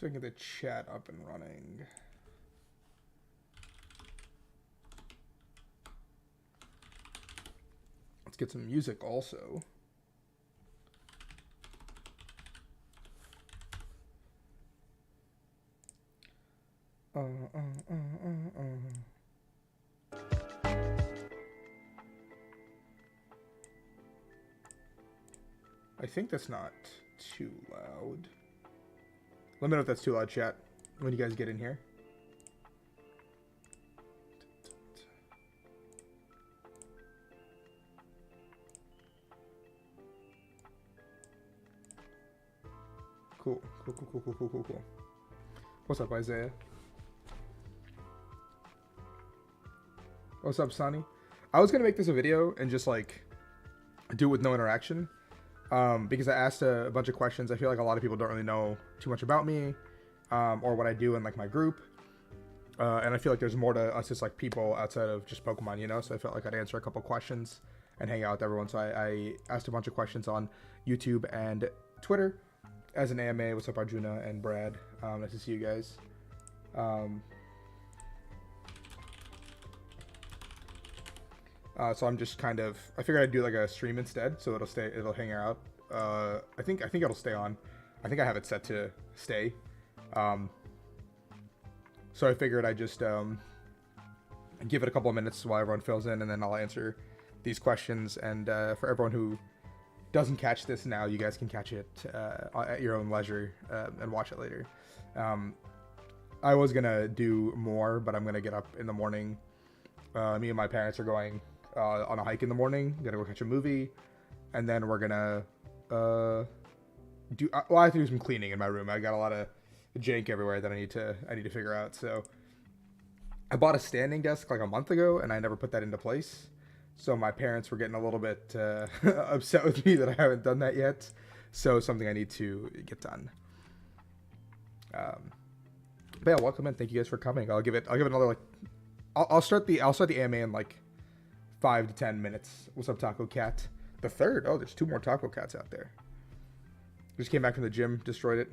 So I can get the chat up and running. Let's get some music also. I think that's not too loud. Let me know if that's too loud, chat, when you guys get in here. Cool. What's up, Isaiah? What's up, Sonny? I was gonna make this a video and just like do it with no interaction, because I asked a bunch of questions. I feel like a lot of people don't really know too much about me, or what I do in like my group, and I feel like there's more to us as like people outside of just Pokemon, you know. So I felt like I'd answer a couple questions and hang out with everyone. So I asked a bunch of questions on YouTube and Twitter as an AMA. What's up, Arjuna and Brad? Nice to see you guys. So I'm just kind of, I figured I'd do like a stream instead, so it'll hang out. I think it'll stay on. I think I have it set to stay. So I figured I'd just give it a couple of minutes while everyone fills in, and then I'll answer these questions. And for everyone who doesn't catch this now, you guys can catch it at your own leisure and watch it later. I was gonna do more, but I'm gonna get up in the morning. Me and my parents are going on a hike in the morning. Gonna go catch a movie, and then we're gonna I have to do some cleaning in my room. I got a lot of jank everywhere that I need to figure out. So I bought a standing desk like a month ago, and I never put that into place. So my parents were getting a little bit upset with me that I haven't done that yet. So something I need to get done. But yeah, welcome in. Thank you guys for coming. I'll give it another like. I'll start the AMA in like 5 to 10 minutes. What's up, Taco Cat? The third. Oh, there's 2 more Taco Cats out there. Just came back from the gym, destroyed it.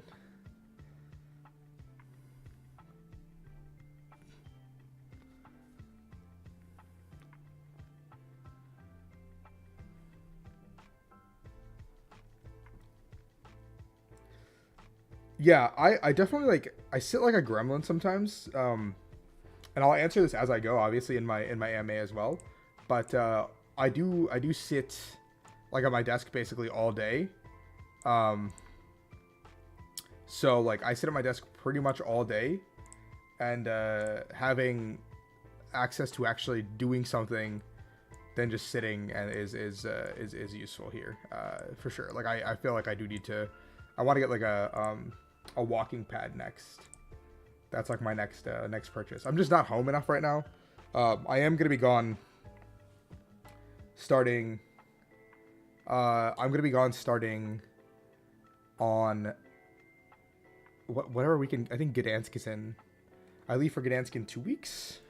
Yeah, I definitely like, I sit like a gremlin sometimes. And I'll answer this as I go, obviously in my AMA as well. But I do sit like at my desk basically all day. So like I sit at my desk pretty much all day, and having access to actually doing something than just sitting and is useful here for sure. Like I feel like I do need to. I want to get like a walking pad next. That's like my next purchase. I'm just not home enough right now. I am gonna be gone starting. I'm gonna be gone starting on whatever weekend. I think Gdansk is in. I leave for Gdansk in 2 weeks.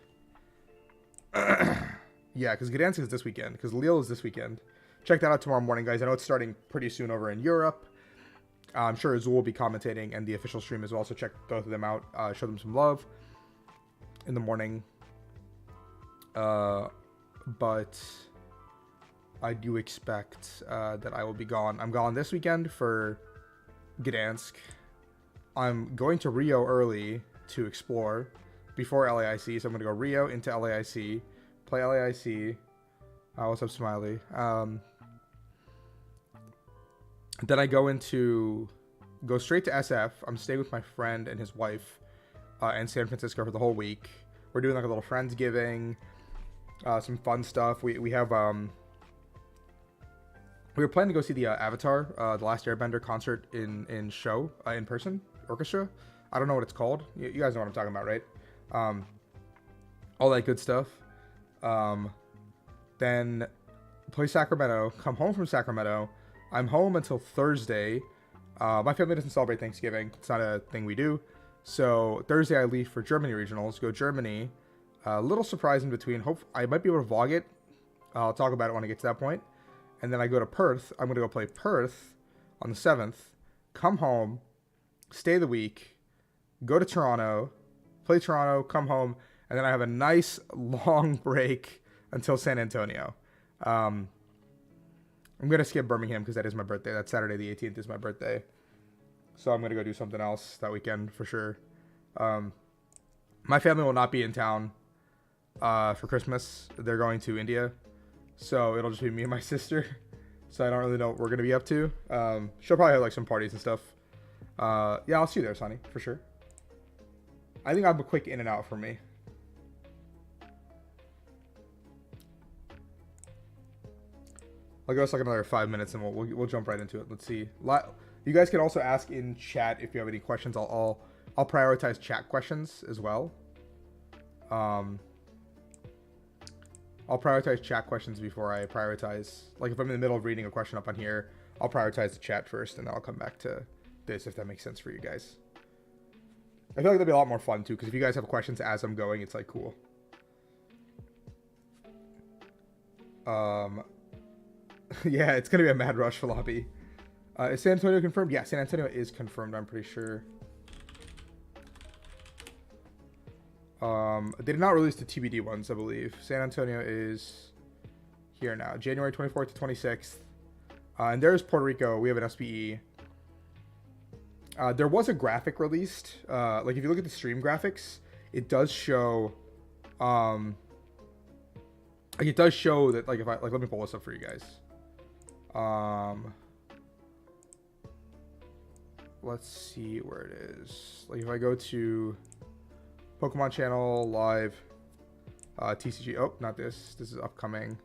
Yeah, because Gdansk is this weekend. Because Lille is this weekend. Check that out tomorrow morning, guys. I know it's starting pretty soon over in Europe. I'm sure Azul will be commentating and the official stream as well, so check both of them out. Show them some love in the morning. But I do expect that I will be gone. I'm gone this weekend for Gdansk. I'm going to Rio early to explore before LAIC, so I'm going to go Rio into LAIC, play LAIC. What's up, Smiley? Then I go straight to SF. I'm staying with my friend and his wife in San Francisco for the whole week. We're doing like a little Friendsgiving, some fun stuff. We have we were planning to go see the Avatar, The Last Airbender concert in person orchestra. I don't know what it's called. You guys know what I'm talking about, right? All that good stuff. Then play Sacramento. Come home from Sacramento. I'm home until Thursday. My family doesn't celebrate Thanksgiving. It's not a thing we do. So Thursday I leave for Germany regionals. Go Germany. A little surprise in between. Hope I might be able to vlog it. I'll talk about it when I get to that point. And then I go to Perth. I'm going to go play Perth on the 7th. Come home. Stay the week. go to Toronto, play Toronto, come home, and then I have a nice long break until San Antonio. I'm going to skip Birmingham because that is my birthday. That Saturday the 18th is my birthday. So I'm going to go do something else that weekend for sure. My family will not be in town for Christmas. They're going to India. So it'll just be me and my sister. So I don't really know what we're going to be up to. She'll probably have like some parties and stuff. Yeah, I'll see you there, Sonny, for sure. I think I'll have a quick in and out for me. I'll give us like another 5 minutes and we'll jump right into it. Let's see. You guys can also ask in chat if you have any questions. I'll prioritize chat questions as well. I'll prioritize chat questions before I prioritize. Like if I'm in the middle of reading a question up on here, I'll prioritize the chat first and then I'll come back to this if that makes sense for you guys. I feel like that'd be a lot more fun too, because if you guys have questions as I'm going, it's like cool. Yeah, it's gonna be a mad rush for lobby. Is San Antonio confirmed? Yeah, San Antonio is confirmed, I'm pretty sure. They did not release the TBD ones, I believe. San Antonio is here now, January 24th to 26th. And there's Puerto Rico. We have an SPE. There was a graphic released. Like if you look at the stream graphics, it does show. Like it does show that. Like if I like, let me pull this up for you guys. Let's see where it is. Like if I go to Pokemon channel live, TCG. Oh, not this. This is upcoming.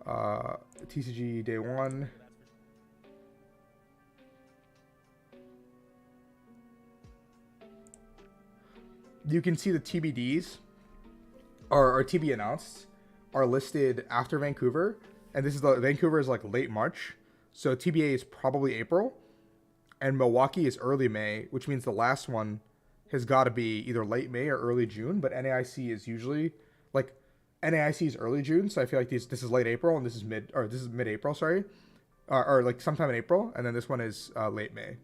TCG day 1. You can see the TBDs or TB announced are listed after Vancouver, and this is Vancouver is like late March, so TBA is probably April, and Milwaukee is early May, which means the last one has got to be either late May or early June, but NAIC is usually like NAIC is early June, so I feel like this is late April and this is mid-April, sorry, or like sometime in April, and then this one is late May.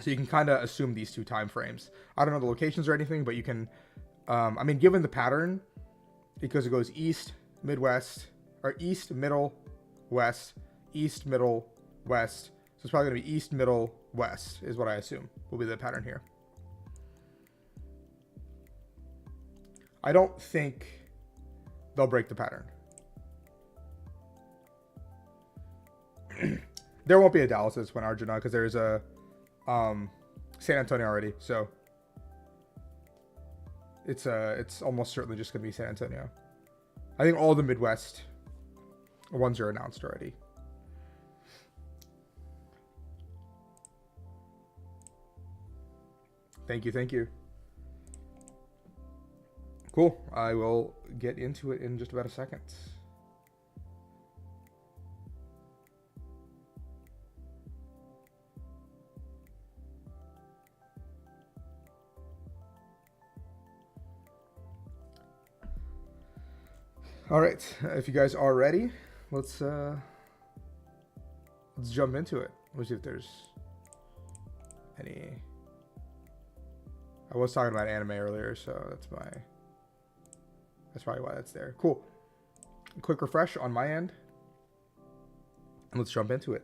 So you can kind of assume these two time frames. I don't know the locations or anything, but you can. I mean, given the pattern, because it goes east, midwest, or east, middle, west, east, middle, west. So it's probably going to be east, middle, west is what I assume will be the pattern here. I don't think they'll break the pattern. There won't be a Dallas this one, Arjuna, because there's a San Antonio already, so it's almost certainly just gonna be San Antonio. I think all the Midwest ones are announced already. Thank you. Cool. I will get into it in just about a second. All right, if you guys are ready, let's jump into it. Let's see if there's any. I was talking about anime earlier, so that's probably why that's there. Cool. Quick refresh on my end, and let's jump into it.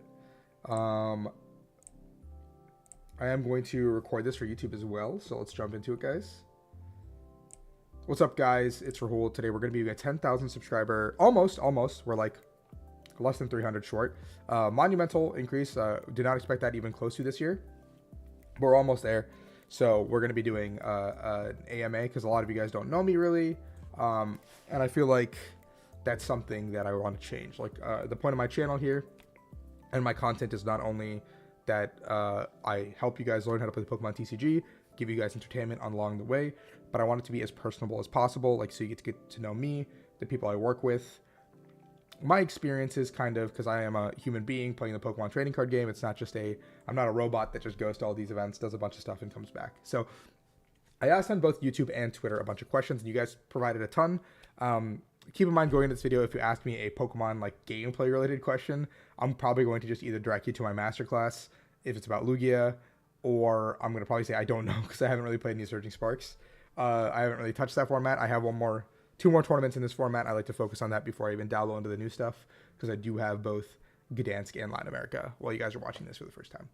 I am going to record this for YouTube as well, so let's jump into it, guys. What's up, guys? It's Rahul. Today we're going to be a 10,000 subscriber, almost. We're like less than 300 short. Monumental increase. Did not expect that even close to this year, but we're almost there. So we're going to be doing an AMA because a lot of you guys don't know me really, and I feel like that's something that I want to change. Like the point of my channel here and my content is not only that I help you guys learn how to play the Pokemon TCG, give you guys entertainment along the way, but I want it to be as personable as possible, like so you get to know me, the people I work with, my experiences, kind of, because I am a human being playing the Pokemon trading card game. It's not just I'm not a robot that just goes to all these events, does a bunch of stuff, and comes back. So I asked on both YouTube and Twitter a bunch of questions, and you guys provided a ton. Keep in mind going into this video, if you ask me a Pokemon like gameplay related question, I'm probably going to just either direct you to my masterclass if it's about Lugia, or I'm going to probably say I don't know because I haven't really played any Surging Sparks. I haven't really touched that format. I have two more tournaments in this format. I like to focus on that before I even dabble into the new stuff because I do have both Gdansk and Latin America while you guys are watching this for the first time.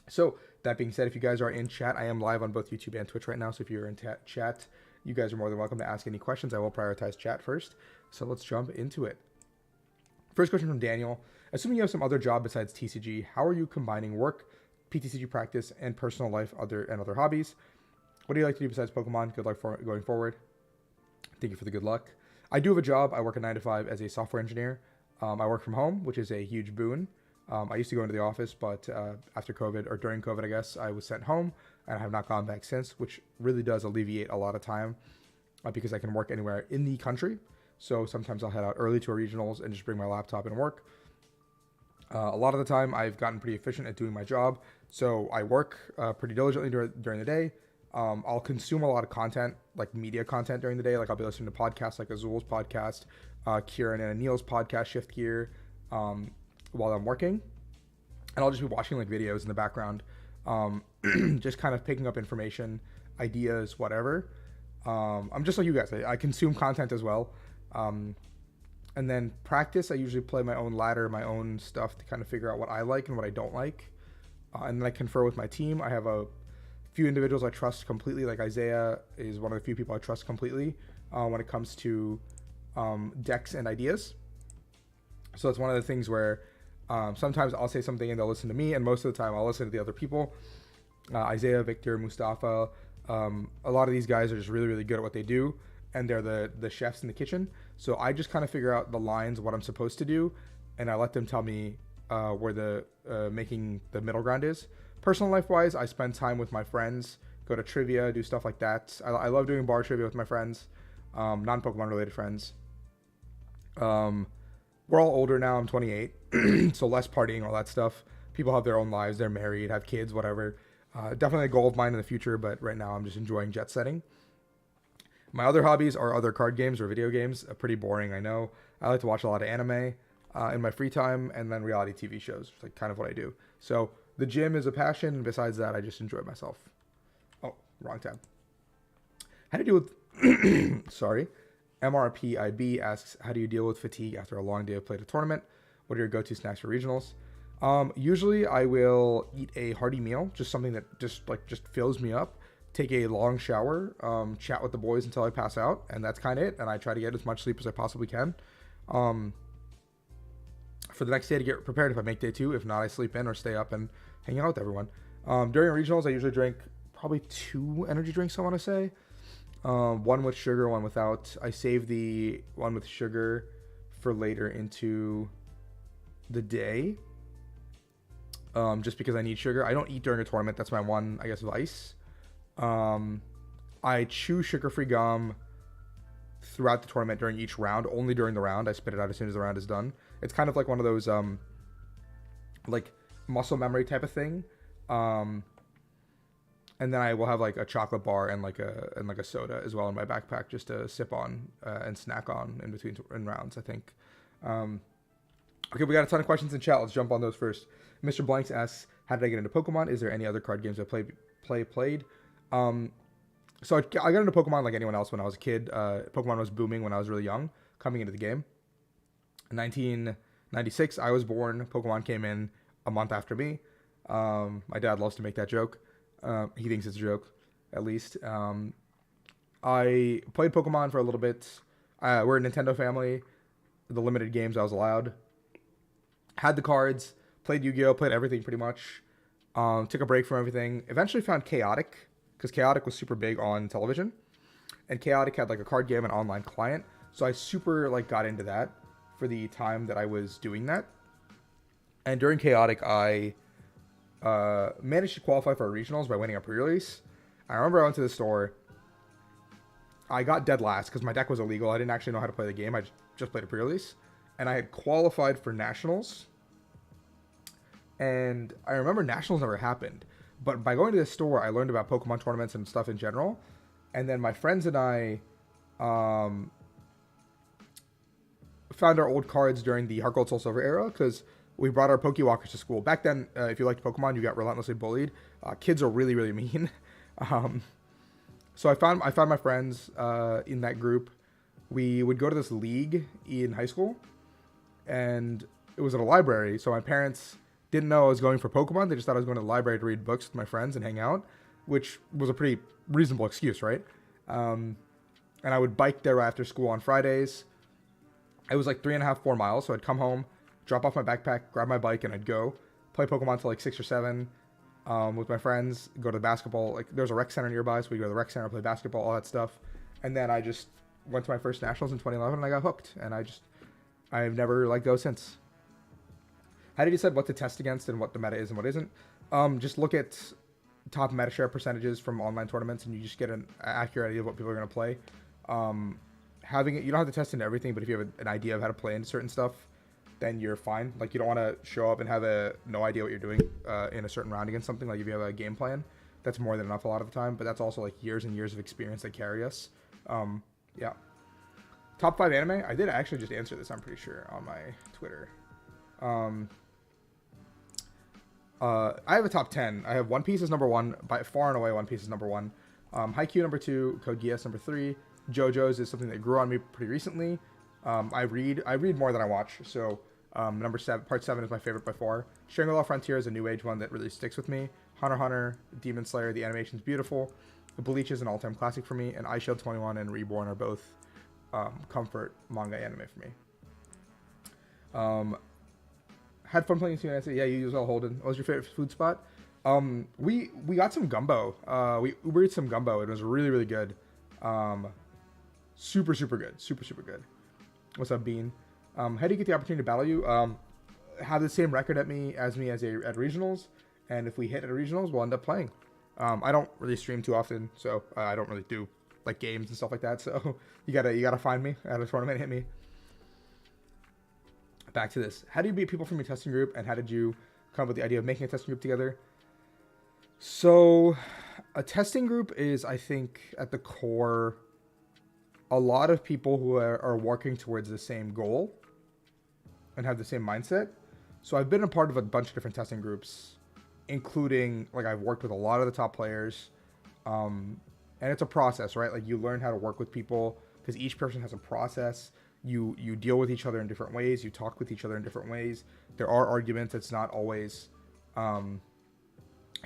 So that being said, if you guys are in chat, I am live on both YouTube and Twitch right now. So if you're in chat, you guys are more than welcome to ask any questions. I will prioritize chat first. So let's jump into it. First question from Daniel. Assuming you have some other job besides TCG, how are you combining work, PTCG practice, and personal life and other hobbies? What do you like to do besides Pokemon? Good luck going forward. Thank you for the good luck. I do have a job. I work a 9 to 5 as a software engineer. I work from home, which is a huge boon. I used to go into the office, but after COVID, or during COVID, I guess, I was sent home, and I have not gone back since, which really does alleviate a lot of time because I can work anywhere in the country. So sometimes I'll head out early to our regionals and just bring my laptop and work. A lot of the time, I've gotten pretty efficient at doing my job, so I work pretty diligently during the day. I'll consume a lot of content, like media content during the day. Like I'll be listening to podcasts like Azul's podcast, Kieran and Anil's podcast, Shift Gear, while I'm working. And I'll just be watching like videos in the background, just kind of picking up information, ideas, whatever. I'm just like you guys. I consume content as well. And then practice, I usually play my own ladder, my own stuff to kind of figure out what I like and what I don't like. And then I confer with my team. I have a few individuals I trust completely. Like Isaiah is one of the few people I trust completely when it comes to decks and ideas. So it's one of the things where sometimes I'll say something and they'll listen to me, and most of the time I'll listen to the other people. Isaiah, Victor, Mustafa, a lot of these guys are just really, really good at what they do, and they're the chefs in the kitchen. So I just kind of figure out the lines, what I'm supposed to do, and I let them tell me where the making the middle ground is. Personal life-wise, I spend time with my friends, go to trivia, do stuff like that. I love doing bar trivia with my friends, non-Pokemon related friends. We're all older now. I'm 28, so less partying, all that stuff. People have their own lives. They're married, have kids, whatever. Definitely a goal of mine in the future, but right now I'm just enjoying jet setting. My other hobbies are other card games or video games. Pretty boring, I know. I like to watch a lot of anime in my free time, and then reality TV shows, like kind of what I do. So the gym is a passion, and besides that, I just enjoy myself. Oh, wrong tab. How do you deal with... Sorry. MRPIB asks, how do you deal with fatigue after a long day of play at a tournament? What are your go-to snacks for regionals? Usually I will eat a hearty meal, just something that just fills me up. Take a long shower, chat with the boys until I pass out, and that's kind of it. And I try to get as much sleep as I possibly can. For the next day to get prepared if I make day 2. If not, I sleep in or stay up and hang out with everyone. During regionals, I usually drink probably 2 energy drinks, I want to say. One with sugar, one without. I save the one with sugar for later into the day. Just because I need sugar. I don't eat during a tournament. That's my one, I guess, vice. I chew sugar-free gum throughout the tournament during each round. Only during the round. I spit it out as soon as the round is done. It's kind of like one of those, like muscle memory type of thing. And then I will have like a chocolate bar and like a soda as well in my backpack just to sip on and snack on in between rounds, I think. Okay, we got a ton of questions in chat. Let's jump on those first. Mr. Blanks asks, how did I get into Pokemon? Is there any other card games I played? So I got into Pokemon like anyone else when I was a kid. Pokemon was booming when I was really young, coming into the game. In 1996, I was born. Pokemon came in a month after me. My dad loves to make that joke. He thinks it's a joke, at least. I played Pokemon for a little bit. We're a Nintendo family. The limited games I was allowed. Had the cards. Played Yu-Gi-Oh! Played everything pretty much. Took a break from everything. Eventually found Chaotic, because Chaotic was super big on television. And Chaotic had like a card game and online client. So I super like got into that for the time that I was doing that. And during Chaotic, I managed to qualify for regionals by winning a pre-release. I remember I went to the store. I got dead last because my deck was illegal. I didn't actually know how to play the game. I just played a pre-release. And I had qualified for nationals. And I remember nationals never happened. But by going to the store, I learned about Pokemon tournaments and stuff in general. And then my friends and I found our old cards during the Heart Gold Soul Silver era. Because we brought our Pokewalkers to school. Back then, if you liked Pokemon, you got relentlessly bullied. Kids are really, really mean. So I found my friends in that group. We would go to this league in high school, and it was at a library. So my parents didn't know I was going for Pokemon. They just thought I was going to the library to read books with my friends and hang out, which was a pretty reasonable excuse, right? And I would bike there after school on Fridays. It was like 3.5, 4 miles. So I'd come home, drop off my backpack, grab my bike, and I'd go play Pokemon till like 6 or 7 with my friends, go to the basketball. Like there's a rec center nearby, so we go to the rec center, play basketball, all that stuff. And then I just went to my first nationals in 2011 and I got hooked. And I've never let go since. How do you decide what to test against and what the meta is and what isn't? Just look at top meta share percentages from online tournaments and you just get an accurate idea of what people are going to play. Having it, you don't have to test into everything, but if you have an idea of how to play into certain stuff, then you're fine. Like you don't want to show up and have no idea what you're doing in a certain round against something. Like if you have a game plan, that's more than enough a lot of the time, but that's also like years and years of experience that carry us. Yeah. Top 5 anime? I did actually just answer this, I'm pretty sure, on my Twitter. I have a top 10. I have One Piece as number 1. By far and away, One Piece is number 1. Haikyuu number 2. Code Geass number 3. JoJo's is something that grew on me pretty recently. I read more than I watch. So number 7, part 7 is my favorite by far. Shangri-La Frontier is a new age one that really sticks with me. Hunter x Hunter, Demon Slayer, the animation's beautiful. Bleach is an all-time classic for me, and iShield 21 and Reborn are both comfort manga anime for me. Had fun playing CNC. Yeah, you as well, Holden. What was your favorite food spot? We got some gumbo. We Ubered some gumbo. It was really, really good. Super, super good. Super, super good. What's up, Bean? How do you get the opportunity to battle you? Have the same record at regionals, and if we hit at regionals, we'll end up playing. I don't really stream too often, so I don't really do like games and stuff like that. So you gotta find me at a tournament, hit me. Back to this. How do you beat people from your testing group, and how did you come up with the idea of making a testing group together? So a testing group is, I think, at the core, a lot of people who are working towards the same goal and have the same mindset. So I've been a part of a bunch of different testing groups, including, like, I've worked with a lot of the top players. And it's a process, right? Like, you learn how to work with people because each person has a process. You deal with each other in different ways. You talk with each other in different ways. There are arguments. It's not always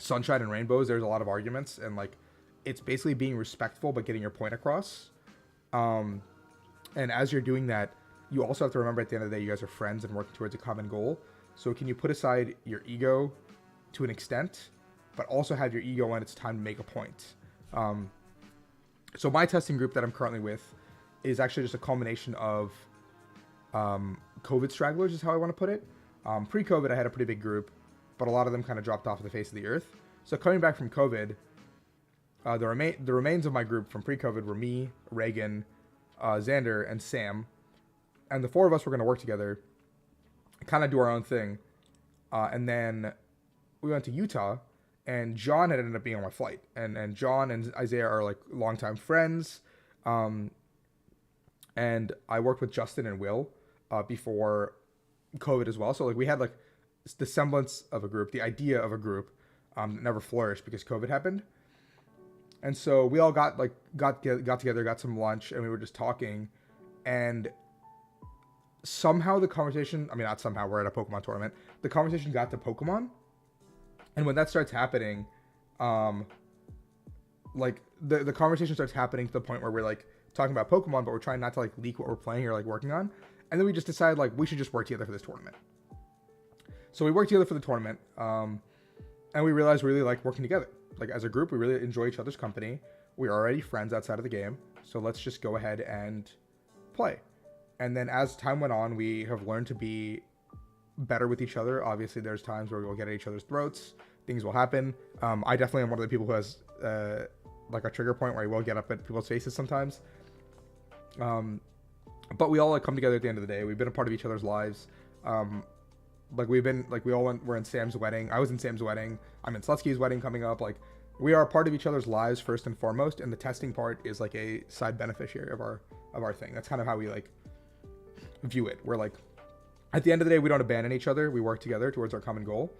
sunshine and rainbows. There's a lot of arguments, and like it's basically being respectful but getting your point across. And as you're doing that, you also have to remember at the end of the day, you guys are friends and working towards a common goal. So can you put aside your ego to an extent, but also have your ego when it's time to make a point? So my testing group that I'm currently with is actually just a culmination of COVID stragglers, is how I want to put it. Pre-COVID, I had a pretty big group, but a lot of them kind of dropped off the face of the earth. So coming back from COVID, the remains of my group from pre-COVID were me, Reagan, Xander, and Sam. And the 4 of us were going to work together, kind of do our own thing. And then we went to Utah, and John had ended up being on my flight. And John and Isaiah are like longtime friends. And I worked with Justin and Will before COVID as well. So like we had like the semblance of a group, the idea of a group that never flourished because COVID happened. And so we all got together, got some lunch, and we were just talking. And somehow the conversation, I mean, not somehow, we're at a Pokemon tournament. The conversation got to Pokemon. And when that starts happening, like the conversation starts happening to the point where we're like talking about Pokemon, but we're trying not to like leak what we're playing or like working on. And then we just decided like we should just work together for this tournament. So we worked together for the tournament, and we realized we really like working together. Like as a group, we really enjoy each other's company. We're already friends outside of the game, so let's just go ahead and play. And then as time went on, we have learned to be better with each other. Obviously, there's times where we will get at each other's throats. Things will happen. I definitely am one of the people who has like a trigger point where I will get up at people's faces sometimes. But we all like come together at the end of the day. We've been a part of each other's lives. Like we're in Sam's wedding. I was in Sam's wedding. I'm in Slutsky's wedding coming up. Like we are a part of each other's lives first and foremost. And the testing part is like a side beneficiary of our thing. That's kind of how we like view it. We're like at the end of the day, we don't abandon each other. We work together towards our common goal.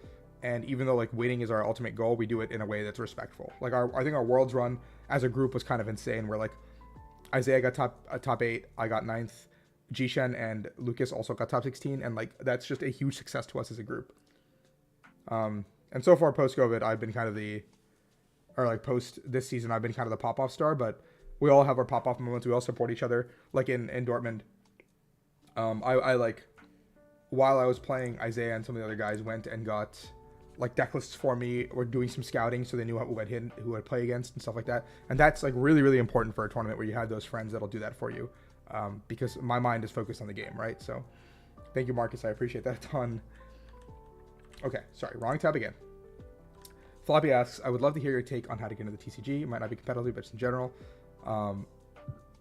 And even though like winning is our ultimate goal, we do it in a way that's respectful. Like I think our Worlds run as a group was kind of insane. Where like Isaiah got top 8, I got 9th, Jishen and Lucas also got top 16, and like that's just a huge success to us as a group. And so far post COVID, I've been kind of post this season, I've been kind of the pop off star, but we all have our pop off moments. We all support each other. Like in Dortmund, I like while I was playing, Isaiah and some of the other guys went and got like deck lists for me, or doing some scouting so they knew who I'd hit, who I'd play against and stuff like that. And that's like really, really important for a tournament where you have those friends that'll do that for you. Because my mind is focused on the game, right? So thank you, Marcus. I appreciate that a ton. Okay, sorry, wrong tab again. Floppy asks, I would love to hear your take on how to get into the TCG. It might not be competitive, but just in general. And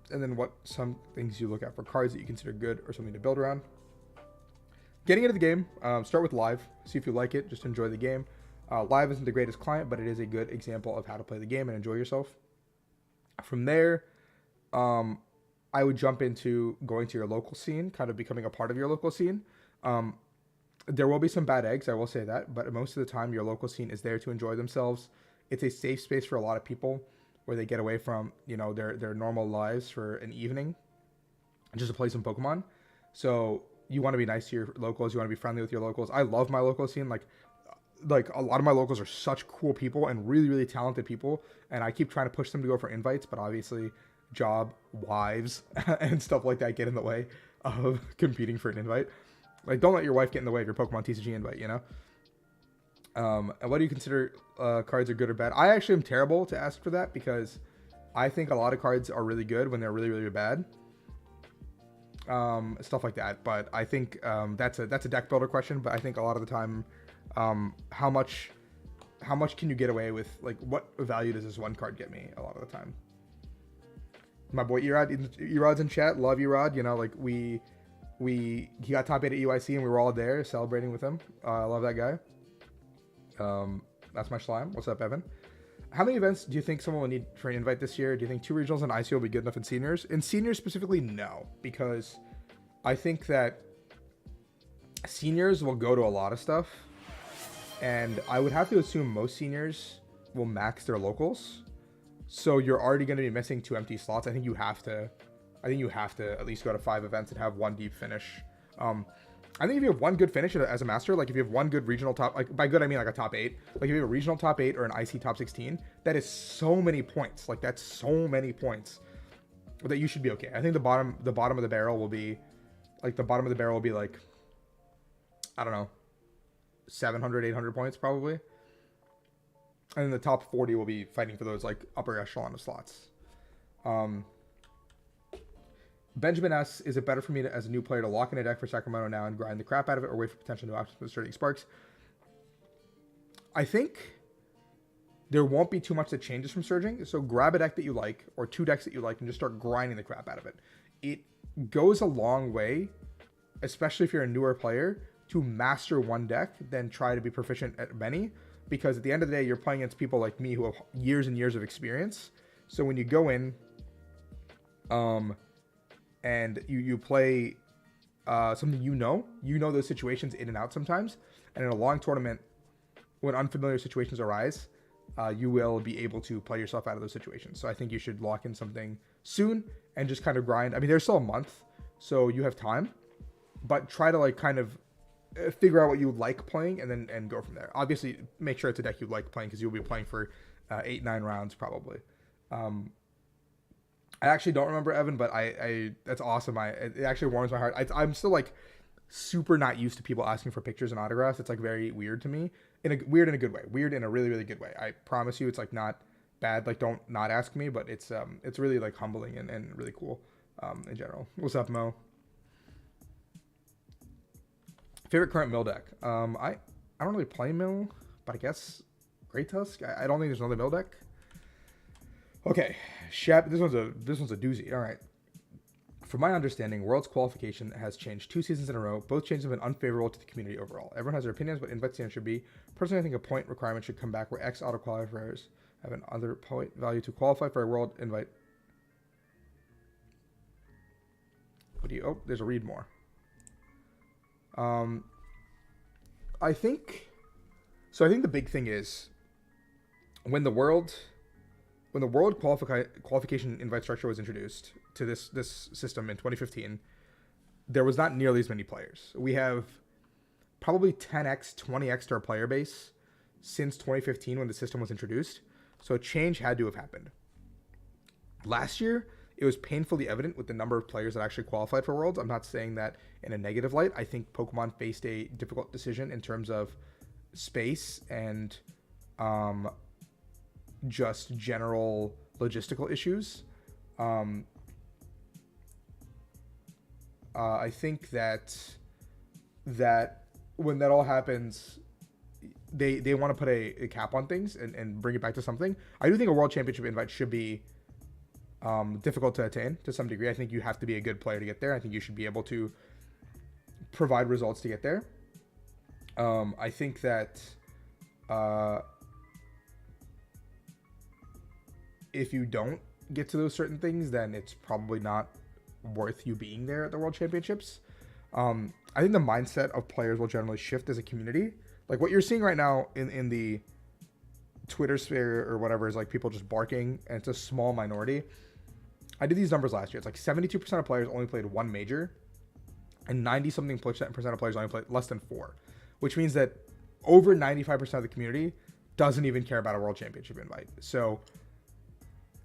then what some things you look at for cards that you consider good or something to build around. Getting into the game, start with live. See if you like it. Just enjoy the game. Live isn't the greatest client, but it is a good example of how to play the game and enjoy yourself. From there, I would jump into going to your local scene, kind of becoming a part of your local scene. There will be some bad eggs, I will say that, but most of the time your local scene is there to enjoy themselves. It's a safe space for a lot of people where they get away from, you know, their normal lives for an evening just to play some Pokemon. So you want to be nice to your locals. You want to be friendly with your locals. I love my local scene. Like a lot of my locals are such cool people and really, really talented people. And I keep trying to push them to go for invites, but obviously job, wives, and stuff like that get in the way of competing for an invite. Like, don't let your wife get in the way of your Pokemon TCG invite, you know? And what do you consider cards are good or bad? I actually am terrible to ask for that because I think a lot of cards are really good when they're really, really bad. Stuff like that. But I think that's a deck builder question. But I think a lot of the time, how much can you get away with? Like, what value does this one card get me? A lot of the time. My boy Erod's in chat. Love Erod. You know, like he got top 8 at UIC and we were all there celebrating with him. I love that guy. That's my slime. What's up, Evan? How many events do you think someone will need for an invite this year? Do you think 2 regionals and IC will be good enough in seniors? In seniors specifically, no, because I think that seniors will go to a lot of stuff, and I would have to assume most seniors will max their locals. So you're already going to be missing 2 empty slots. I think you have to at least go to 5 events and have 1 deep finish. I think if you have 1 good finish as a master, like if you have 1 good regional top, like by good I mean like a top 8, like if you have a regional top 8 or an IC top 16, that is so many points. Like that's so many points that you should be okay. I think the bottom of the barrel will be like I don't know, 700, 800 points probably. And then the top 40 will be fighting for those like upper echelon of slots. Benjamin asks, is it better for me to, as a new player to lock in a deck for Sacramento now and grind the crap out of it, or wait for potential new options for starting Sparks? I think there won't be too much that changes from Surging, so grab a deck that you like, or 2 decks that you like, and just start grinding the crap out of it. It goes a long way, especially if you're a newer player, to master 1 deck, then try to be proficient at many, because at the end of the day, you're playing against people like me who have years and years of experience. So when you go in, and you play something you know those situations in and out sometimes, and in a long tournament, when unfamiliar situations arise, you will be able to play yourself out of those situations. So I think you should lock in something soon and just kind of grind. I mean, there's still a month, so you have time, but try to like kind of figure out what you like playing and go from there. Obviously, make sure it's a deck you like playing because you'll be playing for 8-9 rounds probably. I actually don't remember, Evan, but I that's awesome. It actually warms my heart. I'm still like super not used to people asking for pictures and autographs. It's like very weird to me, in a good way. Weird in a really, really good way. I promise you, it's like not bad. Like don't not ask me, but it's really like humbling and really cool in general. What's up, Mo? Favorite current mill deck? I don't really play mill, but I guess Great Tusk. I don't think there's another mill deck. Okay, Shep, this one's a doozy. All right. From my understanding, Worlds qualification has changed 2 seasons in a row. Both changes have been unfavorable to the community overall. Everyone has their opinions, but invite standard should be. Personally, I think a point requirement should come back where X auto qualifiers have an other point value to qualify for a world invite. What do you? Oh, there's a read more. Um, I think so. I think the big thing is when the world qualification invite structure was introduced to this system in 2015, there was not nearly as many players. We have probably 10x, 20x to our player base since 2015 when the system was introduced. So a change had to have happened. Last year, it was painfully evident with the number of players that actually qualified for Worlds. I'm not saying that in a negative light. I think Pokemon faced a difficult decision in terms of space and just general logistical issues. I think that when that all happens, they want to put a cap on things and bring it back to something. I do think a World Championship invite should be difficult to attain to some degree. I think you have to be a good player to get there. I think you should be able to provide results to get there. I think that if you don't get to those certain things, then it's probably not worth you being there at the World Championships. I think the mindset of players will generally shift as a community. Like what you're seeing right now in the Twitter sphere or whatever is like people just barking, and it's a small minority. I did these numbers last year. It's like 72% of players only played one major, and 90-something percent of players only played less than 4, which means that over 95% of the community doesn't even care about a World Championship invite. So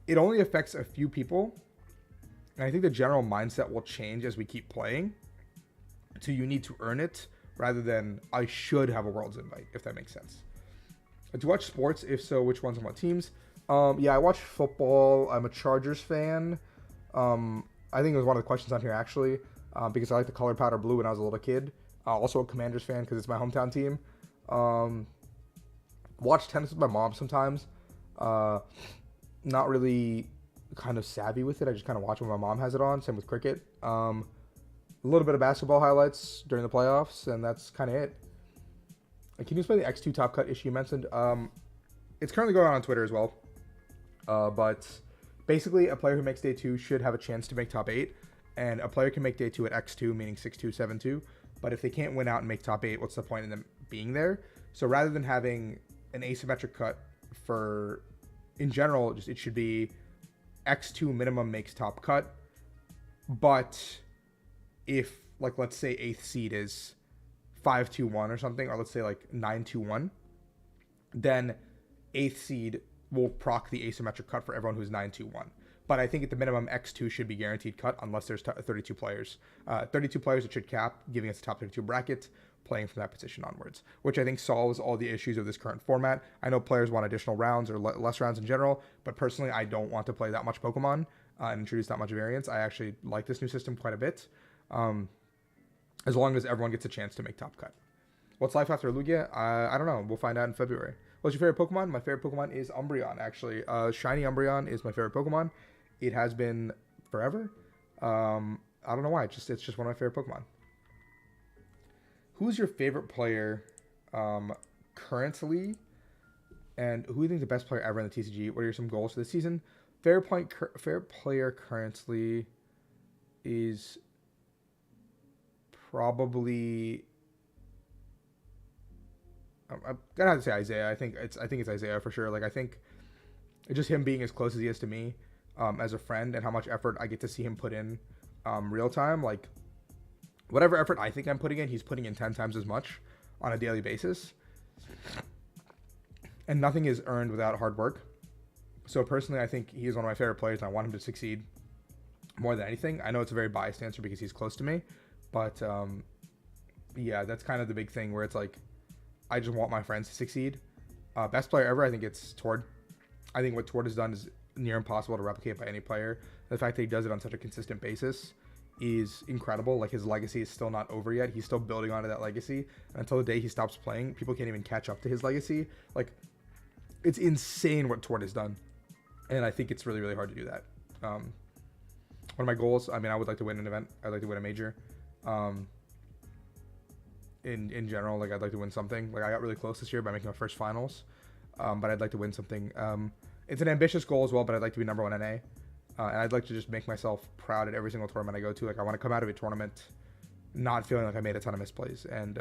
it only affects a few people, and I think the general mindset will change as we keep playing to you need to earn it rather than I should have a Worlds invite, if that makes sense. Do you watch sports? If so, which ones and what teams? Yeah, I watch football. I'm a Chargers fan. I think it was one of the questions on here, actually, because I like the color powder blue when I was a little kid. Also a Commanders fan because it's my hometown team. Watch tennis with my mom sometimes. Not really kind of savvy with it. I just kind of watch when my mom has it on. Same with cricket. A little bit of basketball highlights during the playoffs, and that's kind of it. Can you explain the X2 top cut issue you mentioned? It's currently going on Twitter as well. But basically, a player who makes day 2 should have a chance to make top 8. And a player can make day 2 at X2, meaning 6-2, 7-2. But if they can't win out and make top 8, what's the point in them being there? So rather than having an asymmetric cut for, in general, just it should be X2 minimum makes top cut. But if, like, let's say 8th seed is 5-2-1 or something, or let's say like 9-2-1, then 8th seed will proc the asymmetric cut for everyone who's 9-2-1. But I think at the minimum, X2 should be guaranteed cut unless there's 32 players. 32 players it should cap, giving us a top 32 bracket, playing from that position onwards, which I think solves all the issues of this current format. I know players want additional rounds or less rounds in general, but personally, I don't want to play that much Pokemon and introduce that much variance. I actually like this new system quite a bit, as long as everyone gets a chance to make top cut. What's life after Lugia? I don't know. We'll find out in February. What's your favorite Pokemon? My favorite Pokemon is Umbreon, actually. Shiny Umbreon is my favorite Pokemon. It has been forever. I don't know why. It's just one of my favorite Pokemon. Who's your favorite player currently? And who do you think is the best player ever in the TCG? What are some goals for this season? Favorite player currently is probably... I'm gonna have to say Isaiah. I think it's Isaiah for sure. Like, I think just him being as close as he is to me as a friend, and how much effort I get to see him put in real time. Like, whatever effort I think I'm putting in, he's putting in 10 times as much on a daily basis. And nothing is earned without hard work. So personally, I think he is one of my favorite players, and I want him to succeed more than anything. I know it's a very biased answer because he's close to me, but yeah, that's kind of the big thing where it's like, I just want my friends to succeed. Best player ever, I think it's Tord. I think what Tord has done is near impossible to replicate by any player. The fact that he does it on such a consistent basis is incredible. Like, his legacy is still not over yet. He's still building onto that legacy. And until the day he stops playing, people can't even catch up to his legacy. Like, it's insane what Tord has done. And I think it's really, really hard to do that. One of my goals, I mean, I would like to win an event. I'd like to win a major. In general, like, I'd like to win something. Like, I got really close this year by making my first finals, but I'd like to win something. It's an ambitious goal as well, but I'd like to be number 1 NA, and I'd like to just make myself proud at every single tournament I go to. Like, I want to come out of a tournament not feeling like I made a ton of misplays and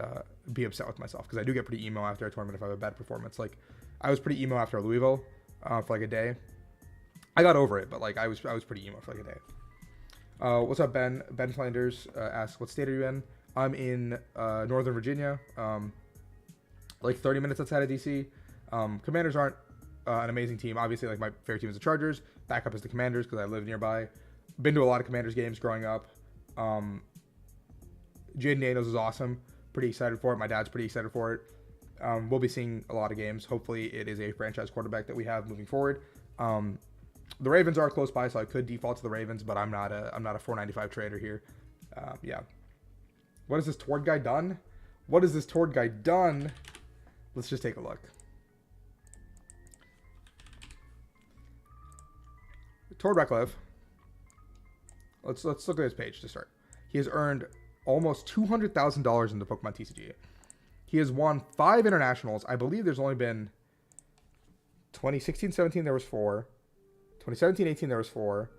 be upset with myself, because I do get pretty emo after a tournament if I have a bad performance. Like, I was pretty emo after Louisville for like a day. I got over it, but like I was pretty emo for like a day. What's up, Ben? Ben Flanders asks, what state are you in? I'm in Northern Virginia, like 30 minutes outside of DC. Commanders aren't an amazing team. Obviously, like, my favorite team is the Chargers. Backup is the Commanders because I live nearby. Been to a lot of Commanders games growing up. Jaden Daniels is awesome. Pretty excited for it. My dad's pretty excited for it. We'll be seeing a lot of games. Hopefully, it is a franchise quarterback that we have moving forward. The Ravens are close by, so I could default to the Ravens, but I'm not a 495 trader here. Yeah. What has this Tord guy done? What has this Tord guy done? Let's just take a look. Tord Reklev. Let's look at his page to start. He has earned almost $200,000 in the Pokemon TCG. He has won 5 internationals. I believe there's only been 2016-17 there was 4. 2017-18 there was 4.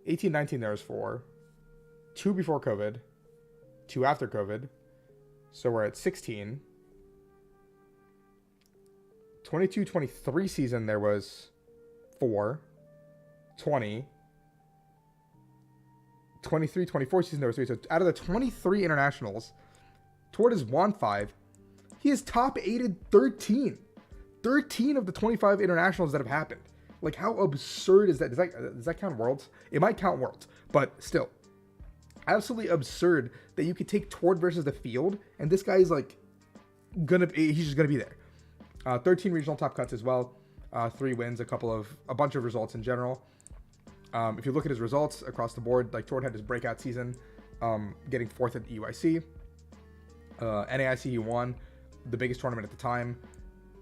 18-19 there was 4. 2 before COVID. 2 after COVID. So we're at 16. 22-23 season there was 4. 20. 23-24 season there was 3. So out of the 23 internationals, Tord has won 5. He is top 8'd 13. 13 of the 25 internationals that have happened. Like, how absurd is that? Does that count Worlds? It might count Worlds, but still, absolutely absurd that you could take Tord versus the field, and this guy is like he's just gonna be there. 13 regional top cuts as well. 3 wins, a bunch of results in general. If you look at his results across the board, like, Tord had his breakout season, getting 4th at the UIC. NAIC he won, the biggest tournament at the time.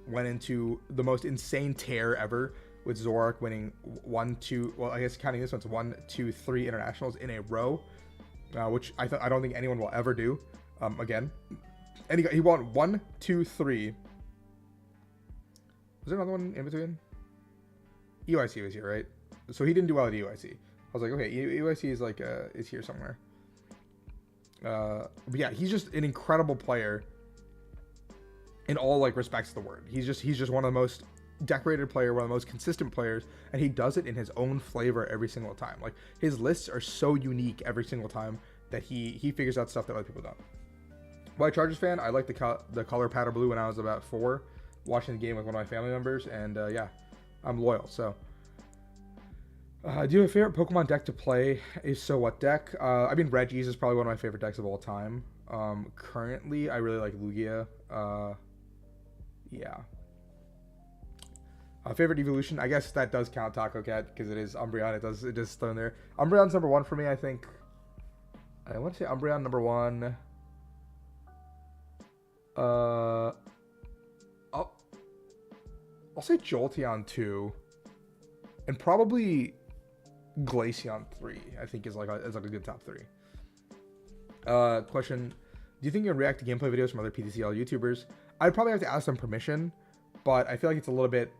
Went into the most insane tear ever, with Zorak winning 1, 2, well, I guess counting this one's 1, 2, 3 internationals in a row, which I don't think anyone will ever do again. And he won 1, 2, 3. Was there another one in between? UIC was here, right? So he didn't do well at UIC. I was like, okay, UIC is like is here somewhere. But yeah, he's just an incredible player in all, like, respects of the word. He's just one of the most decorated player, one of the most consistent players, and he does it in his own flavor every single time. Like, his lists are so unique every single time that he figures out stuff that other people don't. White Chargers fan, I like the color powder blue when I was about 4, watching the game with one of my family members, and yeah, I'm loyal. So, do you have a favorite Pokemon deck to play? If so, what deck? I mean, Reggie's is probably one of my favorite decks of all time. Currently, I really like Lugia. Yeah. Favorite evolution? I guess that does count Taco Cat because it is Umbreon. It is thrown there. Umbreon's number 1 for me, I think. I want to say Umbreon number 1. I'll say Jolteon 2, and probably Glaceon 3. I think is like a good top 3. Question: do you think you can react to gameplay videos from other PTCL YouTubers? I'd probably have to ask them permission, but I feel like it's a little bit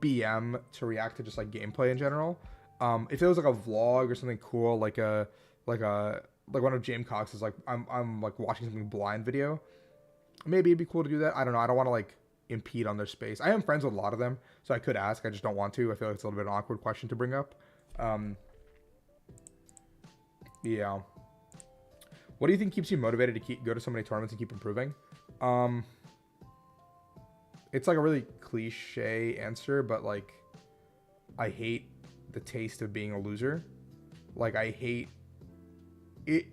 BM to react to just like gameplay in general. If it was like a vlog or something cool, like one of James Cox's, like I'm like watching something blind video, maybe it'd be cool to do that. I don't know. I don't want to like impede on their space. I am friends with a lot of them, so I could ask. I just don't want to. I feel like it's a little bit of an awkward question to bring up. Yeah. What do you think keeps you motivated to go to so many tournaments and keep improving? It's like a really cliche answer, but like, I hate the taste of being a loser. Like, I hate it.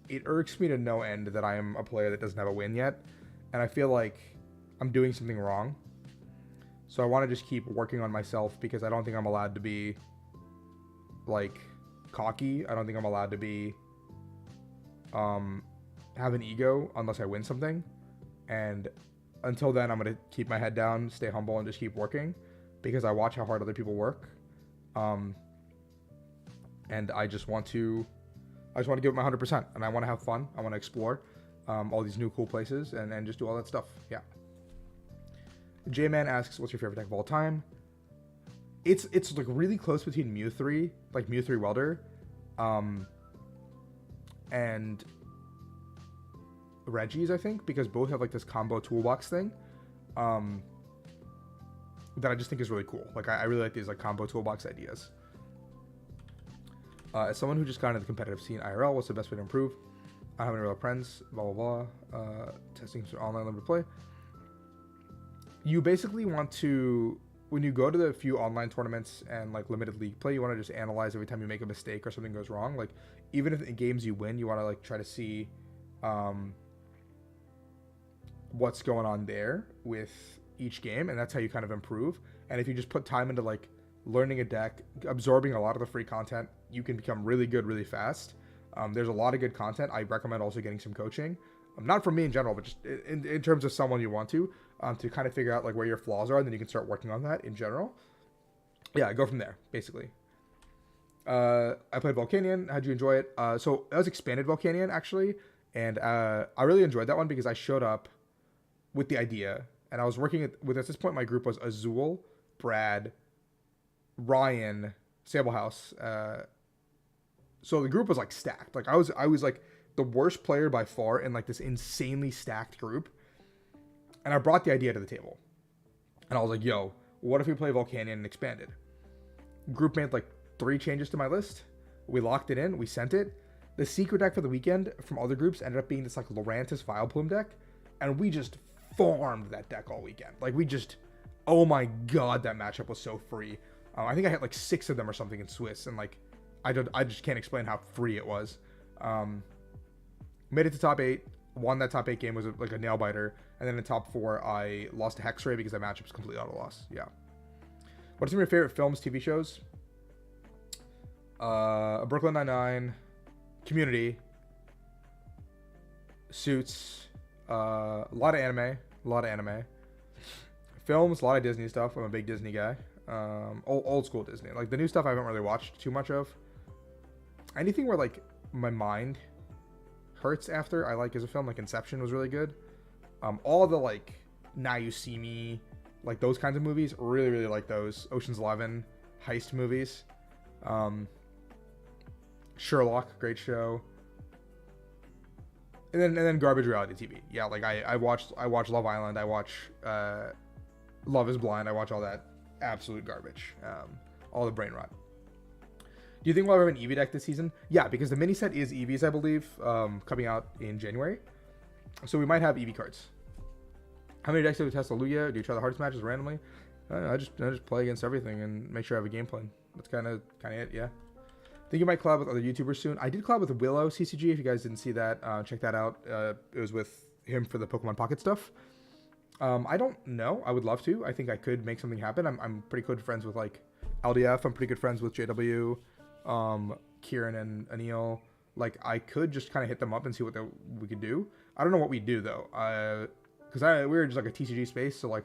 It irks me to no end that I am a player that doesn't have a win yet, and I feel like I'm doing something wrong. So I want to just keep working on myself, because I don't think I'm allowed to be like cocky. I don't think I'm allowed to be have an ego unless I win something. And until then, I'm going to keep my head down, stay humble, and just keep working, because I watch how hard other people work. And I just want to give it my 100%, and I want to have fun. I want to explore all these new cool places and just do all that stuff. Yeah. J-Man asks, what's your favorite deck of all time? It's like really close between Mew 3, like Mew 3 Welder, and Reggie's, I think, because both have like this combo toolbox thing. That I just think is really cool. Like I really like these like combo toolbox ideas. As someone who just got into the competitive scene IRL, what's the best way to improve? I don't have any real friends, blah blah blah. Testing for online limited play. You basically want to, when you go to the few online tournaments and like limited league play, you want to just analyze every time you make a mistake or something goes wrong. Like even if in games you win, you want to like try to see what's going on there with each game, and that's how you kind of improve. And if you just put time into like learning a deck, absorbing a lot of the free content, you can become really good really fast. There's a lot of good content. I recommend also getting some coaching, not from me in general, but just in terms of someone you want to kind of figure out like where your flaws are, and then you can start working on that in general. Yeah, go from there basically. I played Volcanion. How'd you enjoy it? So that was expanded Volcanion actually, and I really enjoyed that one because I showed up with the idea. And I was working with, at this point, my group was Azul, Brad, Ryan, Sablehouse. So the group was like stacked. Like I was like the worst player by far in like this insanely stacked group. And I brought the idea to the table. And I was like, yo, what if we play Volcanion and expanded? Group made like 3 changes to my list. We locked it in. We sent it. The secret deck for the weekend from other groups ended up being this like Lorantis Vileplume deck. And we just farmed that deck all weekend. Like we just, oh my god, that matchup was so free. I think I had like 6 of them or something in Swiss, and like I just can't explain how free it was. Made it to top 8, won that top 8 game, was like a nail biter, and then in top 4 I lost to Hexray because that matchup was completely auto loss. Yeah. What are some of your favorite films, TV shows? Brooklyn Nine-Nine, Community, Suits, a lot of anime. Films, a lot of Disney stuff. I'm a big Disney guy. Old school Disney. Like the new stuff I haven't really watched too much of. Anything where like my mind hurts after I like as a film, like Inception was really good. All the like Now You See Me, like those kinds of movies, really like those. Ocean's 11, heist movies. Sherlock, great show. And then garbage reality TV. Yeah, like I watch Love Island. I watch Love Is Blind. I watch all that absolute garbage. All the brain rot. Do you think we'll ever have an Eevee deck this season? Yeah, because the mini set is Eevees, I believe, coming out in January. So we might have Eevee cards. How many decks do we test Lugia? Do you try the hardest matches randomly? I just play against everything and make sure I have a game plan. That's kind of it. Yeah. I think you might collab with other YouTubers soon. I did collab with Willow CCG. If you guys didn't see that, check that out. It was with him for the Pokemon Pocket stuff. I don't know. I would love to. I think I could make something happen. I'm pretty good friends with like LDF. I'm pretty good friends with JW, Kieran and Anil. Like I could just kind of hit them up and see what we could do. I don't know what we do though. Because we were just like a TCG space. So like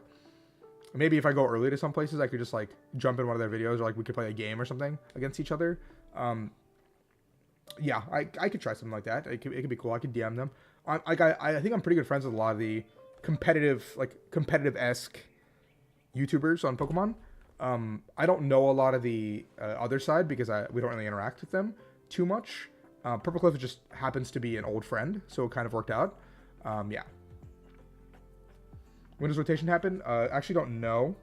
maybe if I go early to some places, I could just like jump in one of their videos, or like we could play a game or something against each other. Yeah, I could try something like that. It could be cool. I could DM them. I think I'm pretty good friends with a lot of the competitive-esque YouTubers on Pokemon. I don't know a lot of the other side because we don't really interact with them too much. Purple Cliff just happens to be an old friend, so it kind of worked out. Yeah. When does rotation happen? Actually don't know.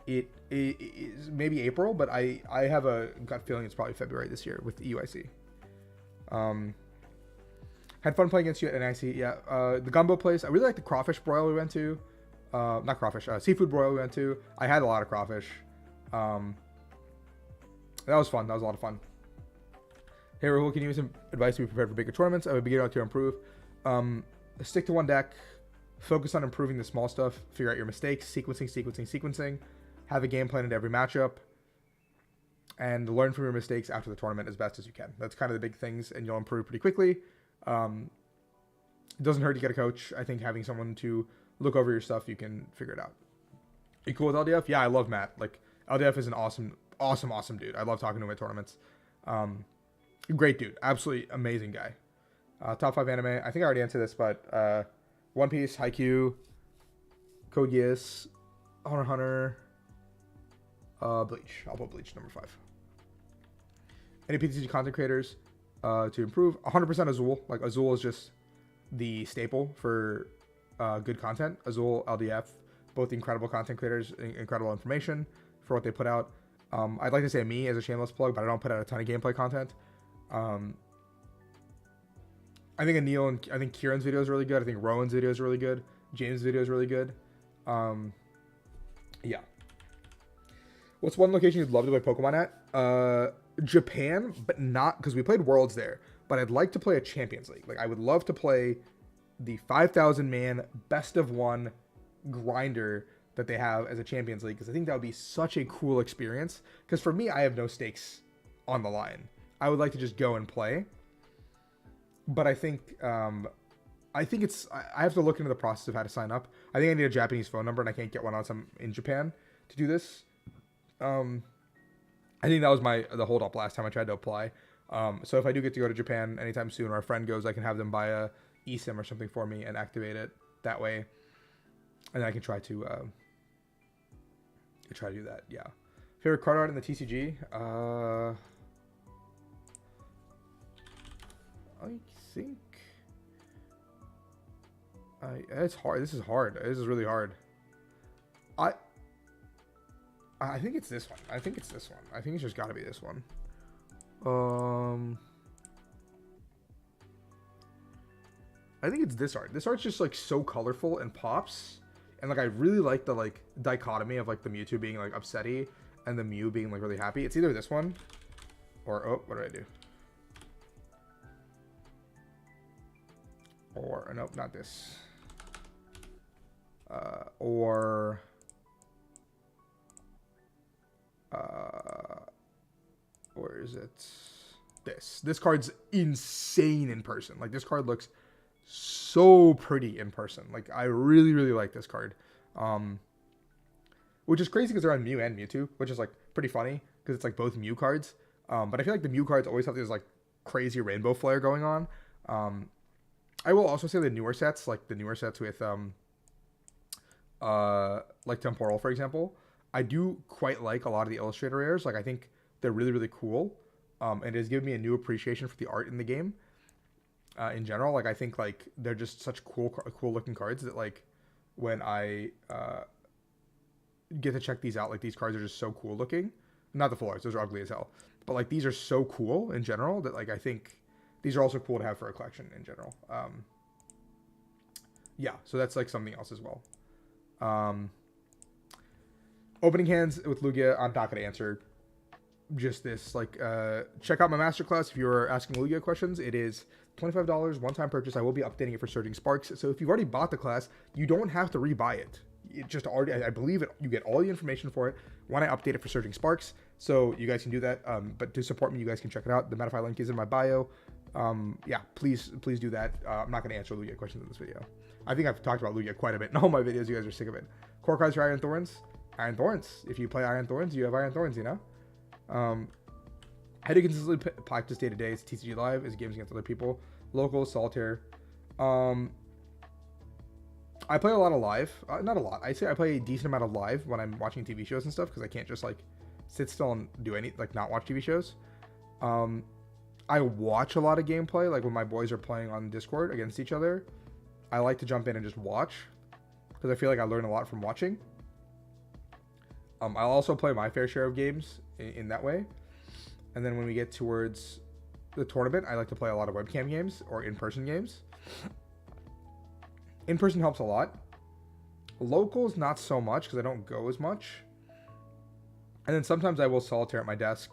It is maybe April, but I have a gut feeling it's probably February this year with the UIC. Had fun playing against you at NIC. Yeah. The Gumbo place. I really like the crawfish broil we went to. Not crawfish. Seafood broil we went to. I had a lot of crawfish. That was fun. That was a lot of fun. Hey Rahul, can you give me some advice to be prepared for bigger tournaments? I'm a beginner to improve. Stick to one deck. Focus on improving the small stuff. Figure out your mistakes. Sequencing. Have a game plan into every matchup. And learn from your mistakes after the tournament as best as you can. That's kind of the big things, and you'll improve pretty quickly. It doesn't hurt to get a coach. I think having someone to look over your stuff, you can figure it out. You cool with LDF? Yeah, I love Matt. Like, LDF is an awesome dude. I love talking to him at tournaments. Great dude. Absolutely amazing guy. Top 5 anime. I think I already answered this, but One Piece, Haikyuu, Code Geass, Hunter x Hunter, Bleach. I'll put Bleach number 5. Any PTCG content creators to improve? 100% Azul. Like, Azul is just the staple for good content. Azul, LDF, both incredible content creators, incredible information for what they put out. I'd like to say me as a shameless plug, but I don't put out a ton of gameplay content. I think Anil and I think Kieran's video is really good. I think Rowan's video is really good. James' video is really good. Yeah. What's one location you'd love to play Pokemon at? Japan, but not because we played Worlds there. But I'd like to play a Champions League. Like I would love to play the 5,000 man best of one grinder that they have as a Champions League, because I think that would be such a cool experience. Because for me, I have no stakes on the line. I would like to just go and play. But I think it's I have to look into the process of how to sign up. I think I need a Japanese phone number, and I can't get one unless I'm in Japan to do this. I think that was the hold up last time I tried to apply. So if I do get to go to Japan anytime soon, or a friend goes, I can have them buy a eSIM or something for me and activate it that way, and then I can try to do that. Yeah. Favorite card art in the TCG? I think it's hard. This is hard. This is really hard. I think it's this one. I think it's just got to be this one. I think it's this art. This art's just like so colorful and pops, and like I really like the like dichotomy of like the Mewtwo being like upsetty and the Mew being like really happy. It's either this one or what did I do? Or nope, not this. Where is it? This card's insane in person. Like this card looks so pretty in person. Like I really like this card. Which is crazy because they're on Mew and Mewtwo, which is like pretty funny because it's like both Mew cards. But I feel like the Mew cards always have this like crazy rainbow flare going on. I will also say the newer sets with like Temporal, for example, I do quite like a lot of the Illustrator rares. Like I think they're really cool. And it has given me a new appreciation for the art in the game. In general, like I think like they're just such cool looking cards that like when I get to check these out, like these cards are just so cool looking. Not the full arts, those are ugly as hell. But like these are so cool in general that like I think these are also cool to have for a collection in general. Yeah, so that's like something else as well. Opening hands with Lugia, I'm not going to answer just this. Like, check out my masterclass if you're asking Lugia questions. It is $25, one-time purchase. I will be updating it for Surging Sparks. So if you've already bought the class, you don't have to rebuy it. It just already, I believe it, you get all the information for it when I update it for Surging Sparks. So you guys can do that. But to support me, you guys can check it out. The Metafy link is in my bio. Yeah, please do that. I'm not going to answer Lugia questions in this video. I think I've talked about Lugia quite a bit in all my videos. You guys are sick of it. Core cards for Iron Thorns. Iron Thorns. If you play Iron Thorns, you have Iron Thorns, you know? How do you consistently practice day to day? It's TCG Live. Is games against other people. Local, solitaire. I play a lot of live. Not a lot. I'd say I play a decent amount of live when I'm watching TV shows and stuff, because I can't just like sit still and do not watch TV shows. I watch a lot of gameplay, like when my boys are playing on Discord against each other. I like to jump in and just watch, because I feel like I learn a lot from watching. I'll also play my fair share of games in that way. And then when we get towards the tournament, I like to play a lot of webcam games or in-person games. In-person helps a lot. Locals, not so much, because I don't go as much. And then sometimes I will solitaire at my desk,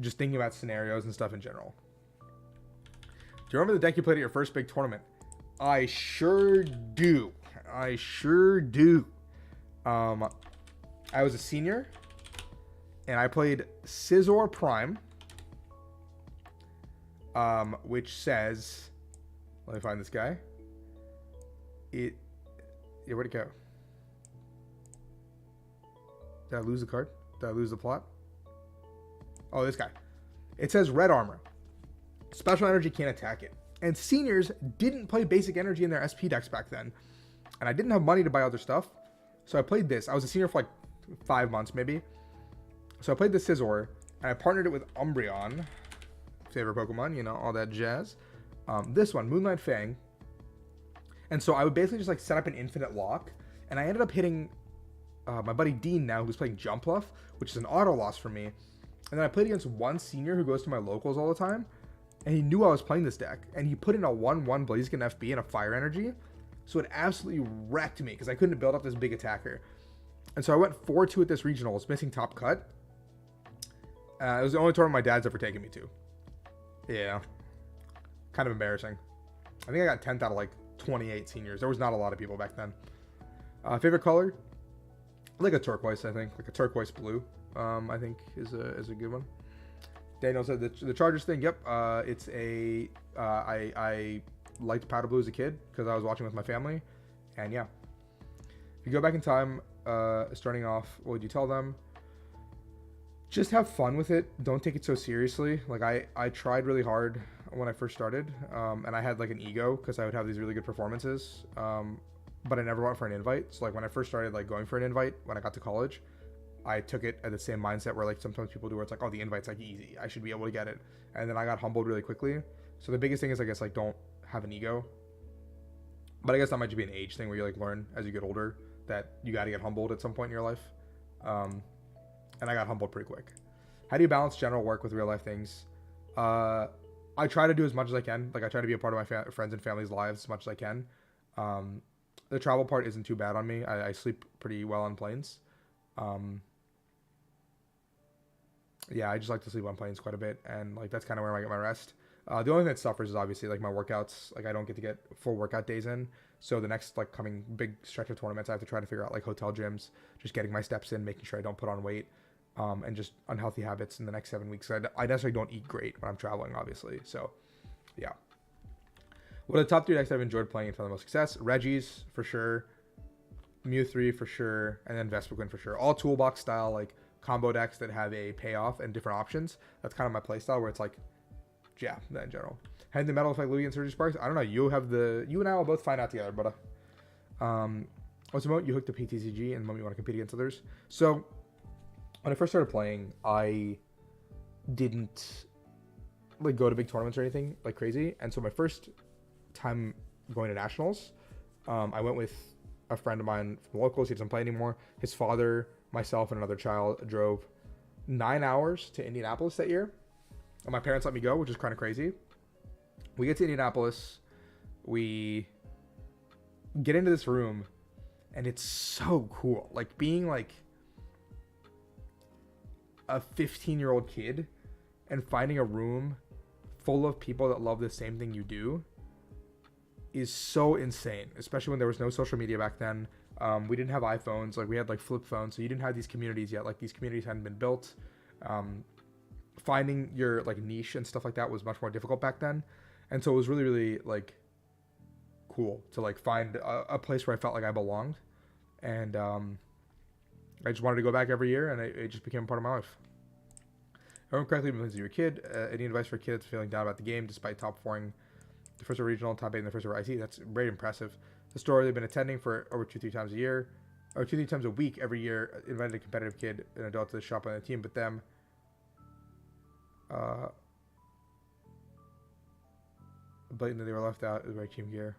just thinking about scenarios and stuff in general. Do you remember the deck you played at your first big tournament? I sure do. I was a senior, and I played Scizor Prime, which says, let me find this guy. Yeah, where'd it go? Did I lose the card? Did I lose the plot? Oh, this guy. It says red armor. Special energy can't attack it. And seniors didn't play basic energy in their SP decks back then. And I didn't have money to buy other stuff. So I played this. I was a senior for like 5 months maybe. So I played the Scizor, and I partnered it with Umbreon. Favorite Pokemon, you know, all that jazz. This one, Moonlight Fang. And so I would basically just like set up an infinite lock, and I ended up hitting my buddy Dean now, who's playing Jump Bluff, which is an auto loss for me. And then I played against one senior who goes to my locals all the time, and he knew I was playing this deck, and he put in a 1/1 Blaziken FB and a Fire Energy, so it absolutely wrecked me because I couldn't build up this big attacker. And so I went 4-2 at this regionals, missing top cut. It was the only tournament my dad's ever taken me to. Yeah, kind of embarrassing. I think I got 10th out of like 28 seniors. There was not a lot of people back then. Favorite color? Like a turquoise, I think. Like a turquoise blue, I think is a good one. Daniel said the Chargers thing. Yep, it's a. I liked powder blue as a kid because I was watching with my family, and yeah. If you go back in time, starting off, what would you tell them? Just have fun with it. Don't take it so seriously. Like I tried really hard when I first started, and I had like an ego because I would have these really good performances, but I never went for an invite. So like when I first started like going for an invite when I got to college, I took it at the same mindset where like sometimes people do, where it's like, oh, the invite's like easy, I should be able to get it, and then I got humbled really quickly. So the biggest thing is, I guess, like, don't have an ego. But I guess that might just be an age thing where you like learn as you get older that you got to get humbled at some point in your life. And I got humbled pretty quick. How do you balance general work with real life things? I try to do as much as I can. Like I try to be a part of my friends and family's lives as much as I can. The travel part isn't too bad on me. I sleep pretty well on planes. Yeah, I just like to sleep on planes quite a bit, and like that's kind of where I get my rest. The only thing that suffers is obviously like my workouts. Like I don't get to get full workout days in. So the next like coming big stretch of tournaments, I have to try to figure out like hotel gyms, just getting my steps in, making sure I don't put on weight, and just unhealthy habits in the next 7 weeks. I necessarily don't eat great when I'm traveling, obviously. So yeah. What are the top 3 decks I've enjoyed playing and found the most success? Reggie's for sure, Mew 3 for sure, and then Vespiquen for sure. All toolbox style like combo decks that have a payoff and different options. That's kind of my play style, where it's like, yeah, that in general. Had the metal effect Louis and Surgery Sparks? I don't know. You and I will both find out together, but what's the moment you hooked to PTCG and the moment you want to compete against others? So when I first started playing, I didn't like go to big tournaments or anything like crazy. And so my first time going to nationals, I went with a friend of mine from locals. He doesn't play anymore. His father, myself, and another child drove 9 hours to Indianapolis that year. And my parents let me go, which is kind of crazy. We get to Indianapolis. We get into this room, and it's so cool. Like being like a 15-year-old kid and finding a room full of people that love the same thing you do is so insane, especially when there was no social media back then. We didn't have iPhones. Like we had like flip phones, so you didn't have these communities yet. Like these communities hadn't been built. Finding your like niche and stuff like that was much more difficult back then. And so it was really, really like cool to like find a place where I felt like I belonged. And I just wanted to go back every year, and it just became a part of my life. If I remember correctly, when you were a kid, any advice for kids feeling down about the game despite top 4ing the first regional, top 8 in the first ever IC? That's very impressive. The store they've been attending for over 2-3 times a year, or 2-3 times a week every year, invited a competitive kid, an adult to the shop on the team, but them blatantly they were left out of the right team gear.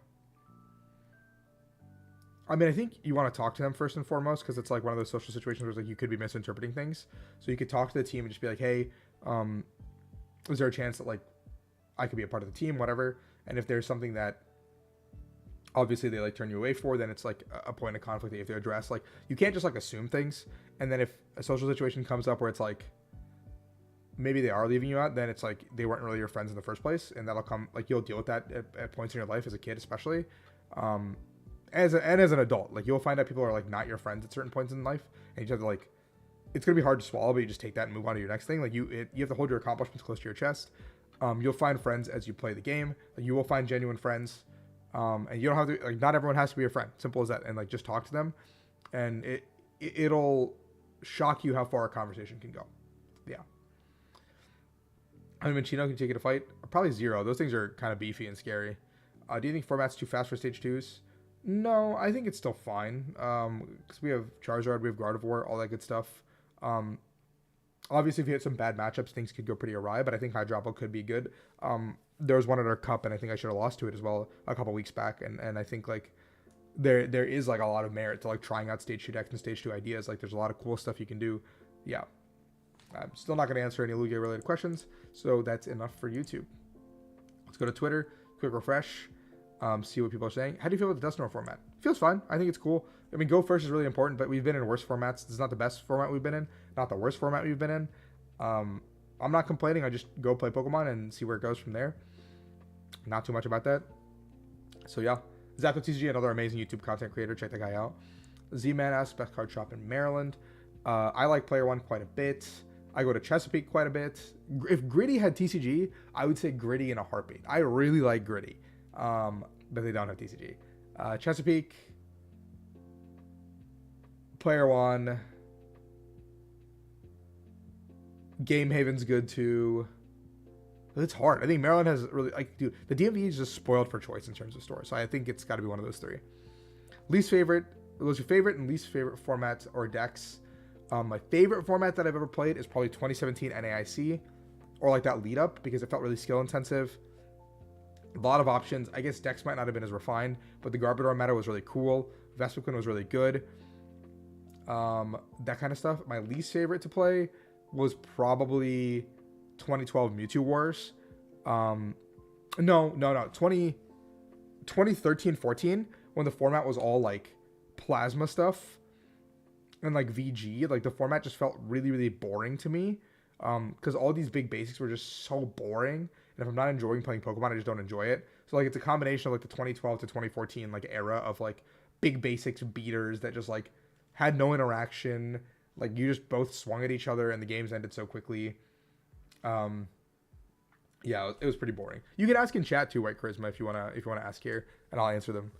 I mean, I think you want to talk to them first and foremost, because it's like one of those social situations where it's like you could be misinterpreting things. So you could talk to the team and just be like, hey, is there a chance that like I could be a part of the team, whatever. And if there's something that obviously they like turn you away for, then it's like a point of conflict that you have to address. Like you can't just like assume things. And then if a social situation comes up where it's like maybe they are leaving you out, then it's like they weren't really your friends in the first place, and that'll come like you'll deal with that at points in your life as a kid, especially as an adult. Like you'll find out people are like not your friends at certain points in life, and you just have to like, it's gonna be hard to swallow, but you just take that and move on to your next thing. Like you have to hold your accomplishments close to your chest. You'll find friends as you play the game. Like, you will find genuine friends, and you don't have to like, not everyone has to be your friend. Simple as that. And like just talk to them, and it'll shock you how far a conversation can go. Yeah. I mean, Chino can take it a fight? Probably 0. Those things are kind of beefy and scary. Do you think format's too fast for stage 2s? No, I think it's still fine. Because we have Charizard, we have Gardevoir, all that good stuff. Obviously, if you hit some bad matchups, things could go pretty awry, but I think Hydropple could be good. there was one at our cup, and I think I should have lost to it as well a couple weeks back. And I think like there is like a lot of merit to like trying out stage 2 decks and stage 2 ideas. Like there's a lot of cool stuff you can do. Yeah. I'm still not going to answer any Lugia related questions, so that's enough for YouTube. Let's go to Twitter, quick refresh, see what people are saying. How do you feel about the Dusknoir format? Feels fine. I think it's cool. I mean, go first is really important, but we've been in worse formats. This is not the best format we've been in, not the worst format we've been in. I'm not complaining. I just go play Pokemon and see where it goes from there. Not too much about that. So yeah, ZaptoTCG, another amazing YouTube content creator. Check that guy out. Z-Man asks, best card shop in Maryland. I like Player One quite a bit. I go to Chesapeake quite a bit. If Gritty had TCG, I would say Gritty in a heartbeat. I really like Gritty, but they don't have TCG. Chesapeake, Player One, Game Haven's good too. It's hard. I think Maryland has really, like, dude, the DMV is just spoiled for choice in terms of stores. So I think it's got to be one of those three. Least favorite, those your favorite and least favorite formats or decks. My favorite format that I've ever played is probably 2017 NAIC, or like that lead up, because it felt really skill intensive. A lot of options. I guess decks might not have been as refined, but the Garbodor meta was really cool. Vespiquen was really good. That kind of stuff. My least favorite to play was probably 2012 Mewtwo Wars. 2013-14, when the format was all like plasma stuff and like VG. Like the format just felt really, really boring to me, because all these big basics were just so boring, and if I'm not enjoying playing Pokemon, I just don't enjoy it. So like it's a combination of like the 2012 to 2014 like era of like big basics beaters that just like had no interaction. Like you just both swung at each other and the games ended so quickly. Yeah, it was pretty boring. You can ask in chat too, White Charisma, if you wanna ask here, and I'll answer them.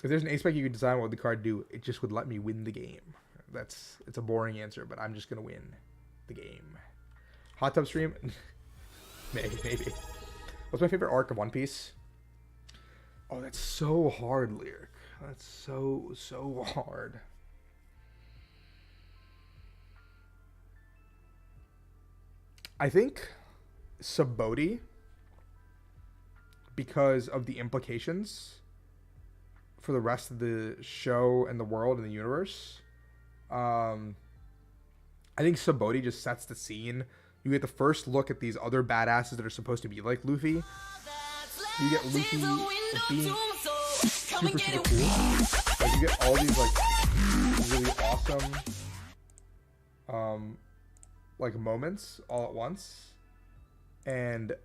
If there's an A-Spec you could design, what would the card do? It just would let me win the game. It's a boring answer, but I'm just gonna win the game. Hot tub stream? maybe. What's my favorite arc of One Piece? Oh, that's so hard, Lyric. That's so hard. I think Saboti, because of the implications for the rest of the show and the world and the universe. I think Saboti just sets the scene. You get the first look at these other badasses that are supposed to be like Luffy. You get Luffy being super cool. Like you get all these like really awesome like moments all at once, and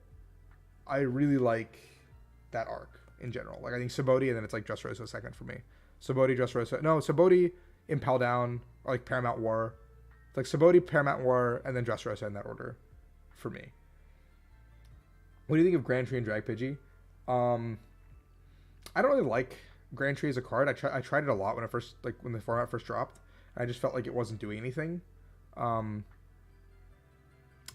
I really like that arc in general. Like I think Saboti, and then it's like Dressrosa second for me. Saboti, Dressrosa, no, Saboti, Impel Down, or like Paramount War. It's like Saboti, Paramount War, and then Dressrosa in that order for me. What do you think of Grand Tree and Drag Pidgey? I don't really like Grand Tree as a card. I tried it a lot when the format first dropped, and I just felt like it wasn't doing anything.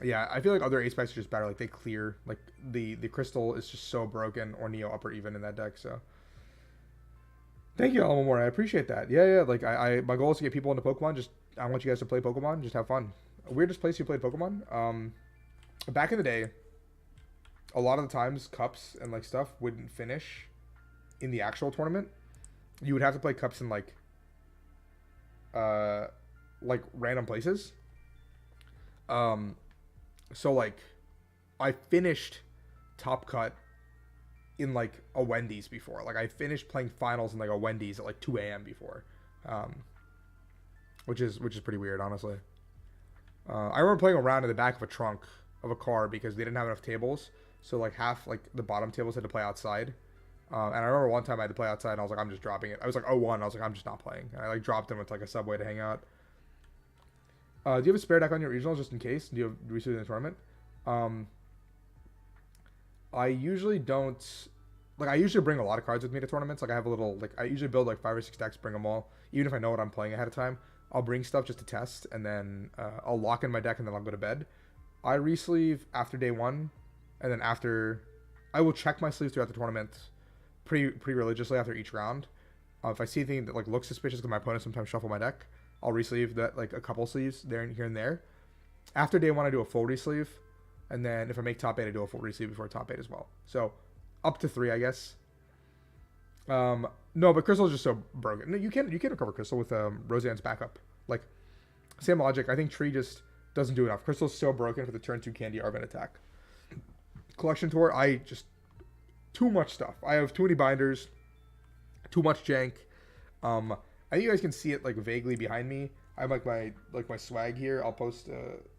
Yeah, I feel like other A-Specs are just better. Like they clear, like the crystal is just so broken, or Neo upper even in that deck. So thank you, Alma Moore. I appreciate that. Yeah. Like my goal is to get people into Pokemon. I want you guys to play Pokemon. Just have fun. Weirdest place you played Pokemon? Back in the day, a lot of the times cups and like stuff wouldn't finish in the actual tournament. You would have to play cups in like random places. So like I finished Top Cut in like a Wendy's before. Like I finished playing finals in like a Wendy's at like 2 a.m. before. Which is pretty weird, honestly. I remember playing around in the back of a trunk of a car because they didn't have enough tables. So like half like the bottom tables had to play outside. And I remember one time I had to play outside and I was like, I'm just dropping it. I was like 0-1. I was like, I'm just not playing. And I like dropped them with like a Subway to hang out. Do you have a spare deck on your regionals just in case? Do you have research in the tournament? I usually don't. Like, I usually bring a lot of cards with me to tournaments. Like, I have a little, like, I usually build like 5 or 6 decks, bring them all. Even if I know what I'm playing ahead of time, I'll bring stuff just to test, and then I'll lock in my deck, and then I'll go to bed. I re-sleeve after day 1, and then I will check my sleeves throughout the tournament pretty religiously after each round. If I see anything that like looks suspicious, because my opponents sometimes shuffle my deck, I'll re-sleeve that, like a couple sleeves here and there. After day 1, I do a full re-sleeve, And then if I make top 8, I do a full resleeve before top 8 as well. So up to 3, I guess. No, but Crystal is just so broken. No, you can recover Crystal with Roseanne's backup. Like, same logic. I think Tree just doesn't do enough. Crystal's so broken for the turn 2 Candy Arvin attack. Collection Tour, too much stuff. I have too many binders, too much jank. I think you guys can see it like vaguely behind me. I have like my swag here. I'll post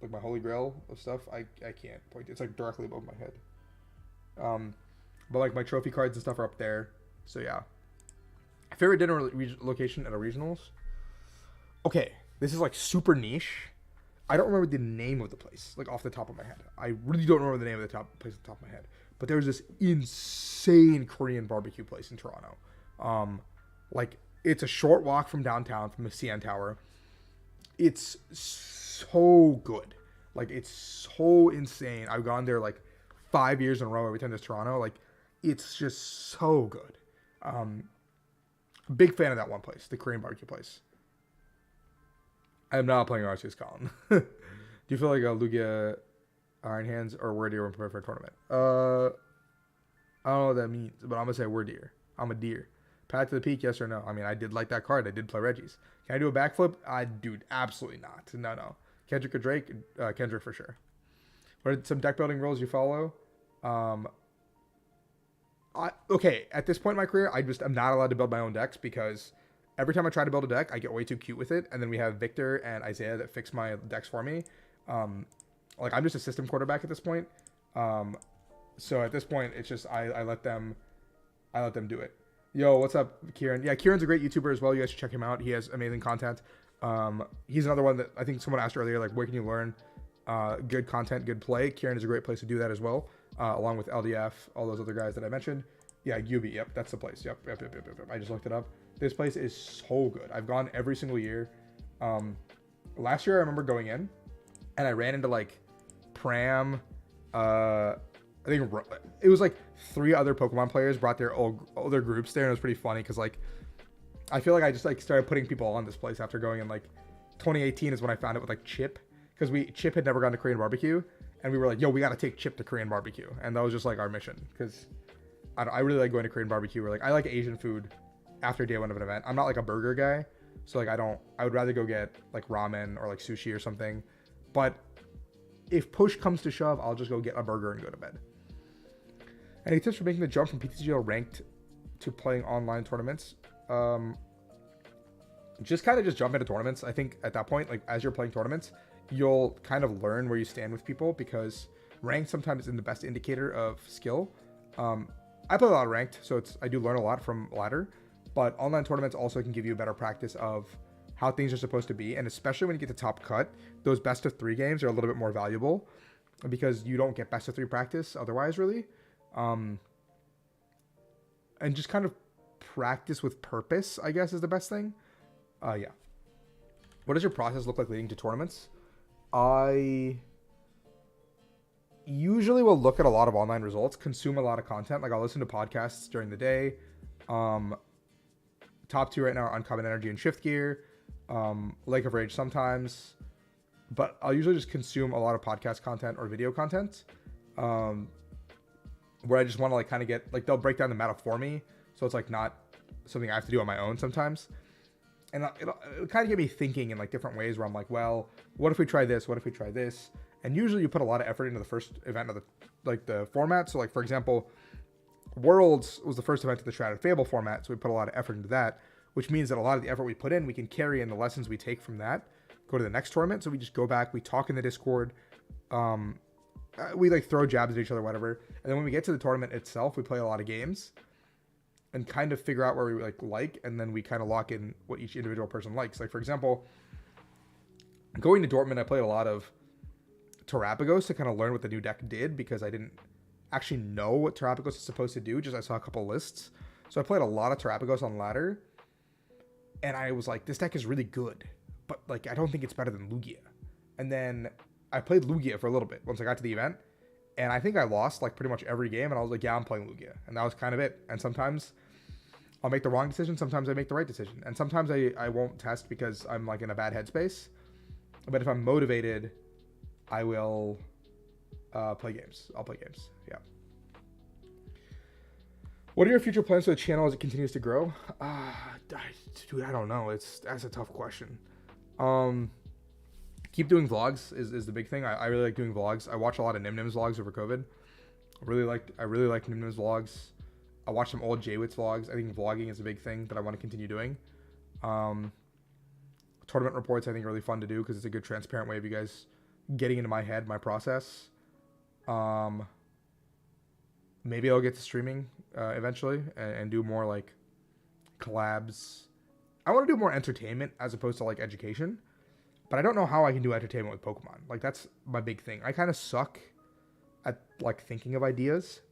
like my holy grail of stuff. I can't point. It's like directly above my head. But like my trophy cards and stuff are up there. So yeah. Favorite dinner location at a regionals? Okay, this is like super niche. I don't remember the name of the place, like off the top of my head. I really don't remember the name of the place off the top of my head. But there's this insane Korean barbecue place in Toronto. Like it's a short walk from downtown, from the CN Tower. It's so good. Like it's so insane. I've gone there like 5 years in a row every time there's Toronto. Like it's just so good. Big fan of that one place, the Korean barbecue place. I am not playing Arceus Colin. Do you feel like a Lugia Iron Hands or Word Deer when prepared for a tournament? I don't know what that means, but I'm gonna say Word Deer. I'm a deer. Path to the Peak, yes or no? I mean, I did like that card. I did play Reggie's. Can I do a backflip? Dude, absolutely not. No. Kendrick or Drake? Kendrick for sure. What are some deck building rules you follow? Okay, at this point in my career, I'm not allowed to build my own decks because every time I try to build a deck, I get way too cute with it, and then we have Victor and Isaiah that fix my decks for me. Like I'm just a system quarterback at this point. So at this point, it's just I let them do it. Yo, what's up, Kieran? Yeah, Kieran's a great YouTuber as well. You guys should check him out. He has amazing content. He's another one that I think someone asked earlier, like where can you learn good content, good play? Kieran is a great place to do that as well. Along with LDF, all those other guys that I mentioned. Yeah, UB, yep, that's the place. Yep. I just looked it up. This place is so good. I've gone every single year. Last year I remember going in, and I ran into like Pram. I think it was like 3 other Pokemon players brought their other groups there, and it was pretty funny because like I feel like I just like started putting people on this place after going in like 2018 is when I found it with like Chip, because Chip had never gone to Korean barbecue. And we were like, yo, we got to take Chip to Korean barbecue. And that was just like our mission. Because I really like going to Korean barbecue. Or like, I like Asian food after day 1 of an event. I'm not like a burger guy. So like, I would rather go get like ramen or like sushi or something. But if push comes to shove, I'll just go get a burger and go to bed. Any tips for making the jump from PTCGO ranked to playing online tournaments? Just kind of just jump into tournaments. I think at that point, like as you're playing tournaments, you'll kind of learn where you stand with people, because ranked sometimes isn't the best indicator of skill. I play a lot of ranked, so I do learn a lot from ladder, but online tournaments also can give you a better practice of how things are supposed to be, and especially when you get to top cut, those best of 3 games are a little bit more valuable because you don't get best of 3 practice otherwise, really. And just kind of practice with purpose, I guess, is the best thing. Yeah. What does your process look like leading to tournaments? I usually will look at a lot of online results, consume a lot of content. Like I'll listen to podcasts during the day. Top 2 right now are Uncommon Energy and Shift Gear. Lake of Rage sometimes. But I'll usually just consume a lot of podcast content or video content. Where I just want to like kind of get, like they'll break down the meta for me. So it's like not something I have to do on my own sometimes. And it'll kind of get me thinking in like different ways where I'm like, well, what if we try this? What if we try this? And usually you put a lot of effort into the first event of the format. So like, for example, Worlds was the first event of the Shrouded Fable format. So we put a lot of effort into that, which means that a lot of the effort we put in, we can carry in the lessons we take from that, go to the next tournament. So we just go back, we talk in the Discord. We like throw jabs at each other, whatever. And then when we get to the tournament itself, we play a lot of games and kind of figure out where we like, and then we kind of lock in what each individual person likes. Like, for example, going to Dortmund, I played a lot of Terapagos to kind of learn what the new deck did, because I didn't actually know what Terapagos is supposed to do, just I saw a couple lists. So I played a lot of Terapagos on ladder, and I was like, this deck is really good, but like I don't think it's better than Lugia. And then I played Lugia for a little bit once I got to the event, and I think I lost like pretty much every game, and I was like, yeah, I'm playing Lugia. And that was kind of it. And sometimes I'll make the wrong decision, sometimes I make the right decision. And sometimes I won't test because I'm like in a bad headspace. But if I'm motivated, I will Play games. I'll play games. Yeah. What are your future plans for the channel as it continues to grow? Dude, I don't know. That's a tough question. Keep doing vlogs is the big thing. I really like doing vlogs. I watch a lot of Nim's vlogs over COVID. I really like Nim's vlogs. I watch some old Jaywitz vlogs. I think vlogging is a big thing that I want to continue doing. Tournament reports I think are really fun to do because it's a good transparent way of you guys getting into my head, my process. Maybe I'll get to streaming eventually and do more like collabs. I want to do more entertainment as opposed to like education, but I don't know how I can do entertainment with Pokemon. Like that's my big thing. I kind of suck at like thinking of ideas.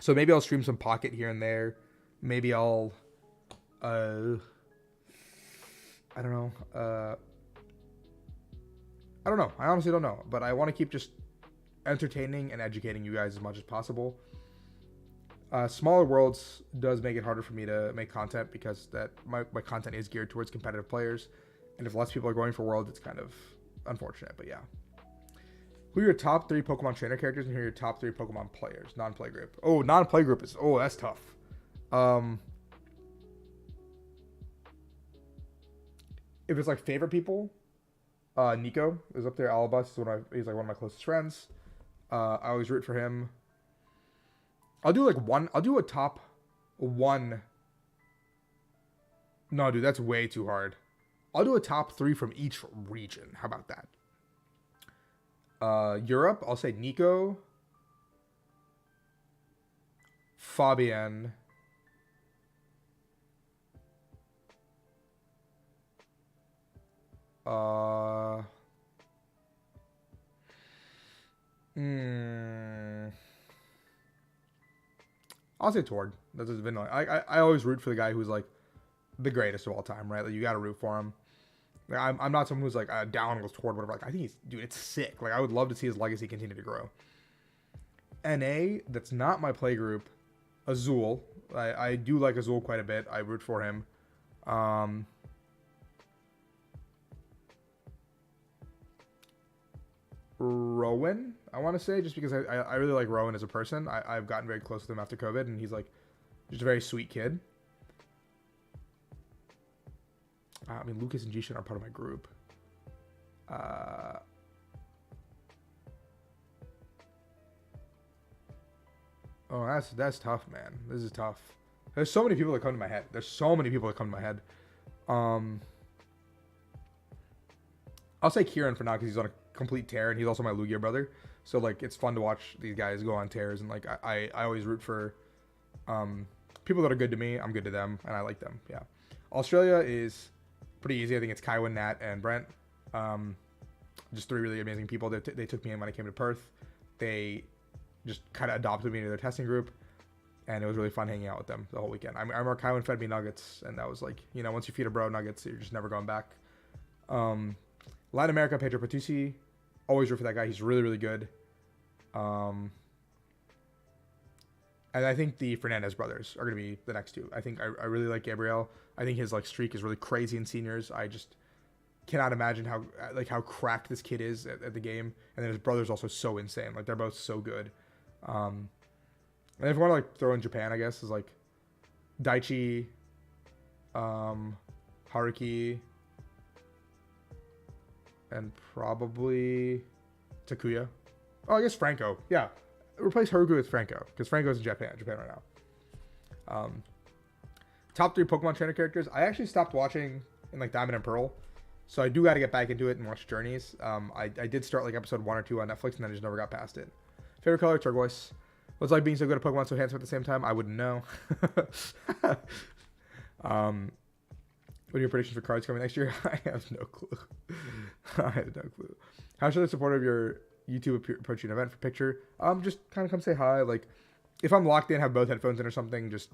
So maybe I'll stream some Pocket here and there. Maybe I'll, I don't know. I don't know. I honestly don't know, but I want to keep just entertaining and educating you guys as much as possible. Smaller worlds does make it harder for me to make content because that my content is geared towards competitive players, and if less people are going for worlds, it's kind of unfortunate. But yeah, who are your top 3 Pokemon trainer characters, and who are your top 3 Pokemon players? Non-play group. Oh, non-play group is that's tough. If it's like favorite people, Nico is up there. Alabus is he's like one of my closest friends. I always root for him. I'll do a top 1. No, dude, that's way too hard. I'll do a top 3 from each region. How about that? Europe, I'll say Nico, Fabian, I'll say Tord. That's just vanilla. I always root for the guy who's like the greatest of all time, right? Like you gotta root for him. Like, I'm not someone who's like down with Tord, whatever. Like I think it's sick. Like I would love to see his legacy continue to grow. NA, that's not my play group. Azul, I do like Azul quite a bit. I root for him. Rowan, I want to say, just because I really like Rowan as a person. I've gotten very close with him after COVID, and he's like just a very sweet kid. I mean, Lucas and Jishin are part of my group. Oh, that's tough, man. This is tough. There's so many people that come to my head. I'll say Kieran for now because he's on a complete tear, and he's also my Lugia brother. So like, it's fun to watch these guys go on tears, and like I always root for people that are good to me. I'm good to them, and I like them. Yeah. Australia is pretty easy. I think it's Kaiwan, Nat, and Brent. Just 3 really amazing people. They took me in when I came to Perth. They just kind of adopted me into their testing group, and it was really fun hanging out with them the whole weekend. I remember Kaiwan fed me nuggets, and that was like, you know, once you feed a bro nuggets, you're just never going back. Latin America, Pedro Patucci. Always root for that guy. He's really, really good. And I think the Fernandez brothers are going to be the next 2. I think I really like Gabriel. I think his like streak is really crazy in seniors. I just cannot imagine how cracked this kid is at the game. And then his brother's also so insane. Like they're both so good. And if you want to like throw in Japan, I guess, is like Daichi, Haruki, and probably Takuya. Oh, I guess Franco. Yeah. Replace Haruki with Franco, because Franco's in Japan right now. Top 3 Pokemon trainer characters. I actually stopped watching in like Diamond and Pearl, so I do got to get back into it and watch Journeys. I did start like episode 1 or 2 on Netflix, and then I just never got past it. Favorite color, turquoise. What's like being so good at Pokemon, so handsome at the same time? I wouldn't know. What are your predictions for cards coming next year? I have no clue. How should I support of your YouTube approach an event for picture? Just kind of come say hi. Like, if I'm locked in, have both headphones in or something, just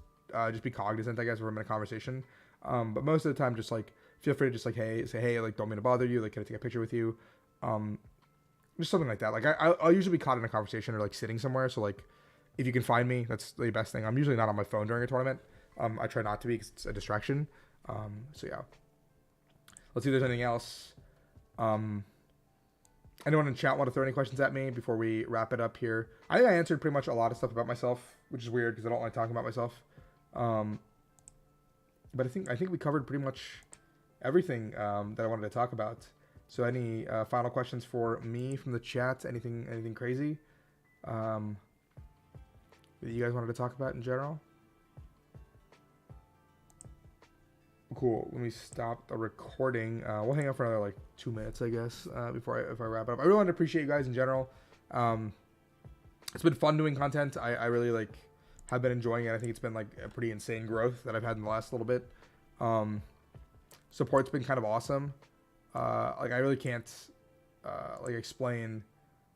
be cognizant, I guess, if I'm in a conversation. But most of the time, just like feel free to just like say hey, like don't mean to bother you. Like, can I take a picture with you? Just something like that. Like I'll usually be caught in a conversation or like sitting somewhere. So like, if you can find me, that's the best thing. I'm usually not on my phone during a tournament. I try not to be because it's a distraction. So yeah. Let's see if there's anything else. Anyone in chat want to throw any questions at me before we wrap it up here? I think I answered pretty much a lot of stuff about myself, which is weird because I don't like talking about myself. But I think we covered pretty much everything that I wanted to talk about. So any final questions for me from the chat? Anything crazy that you guys wanted to talk about in general? Cool. Let me stop the recording. We'll hang out for another like 2 minutes, I guess, before I wrap it up. I really want to appreciate you guys in general. It's been fun doing content. I really like have been enjoying it. I think it's been like a pretty insane growth that I've had in the last little bit. Support's been kind of awesome. Like I really can't like explain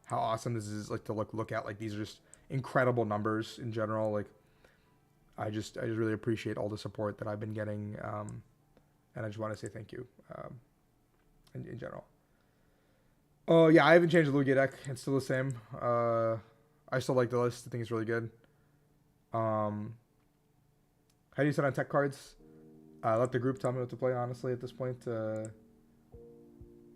how awesome this is like to look at. Like these are just incredible numbers in general. Like I just really appreciate all the support that I've been getting, and I just want to say thank you in general. Oh yeah, I haven't changed the Lugia deck. It's still the same. I still like the list. I think it's really good. How do you set on tech cards? Let the group tell me what to play. Honestly, at this point,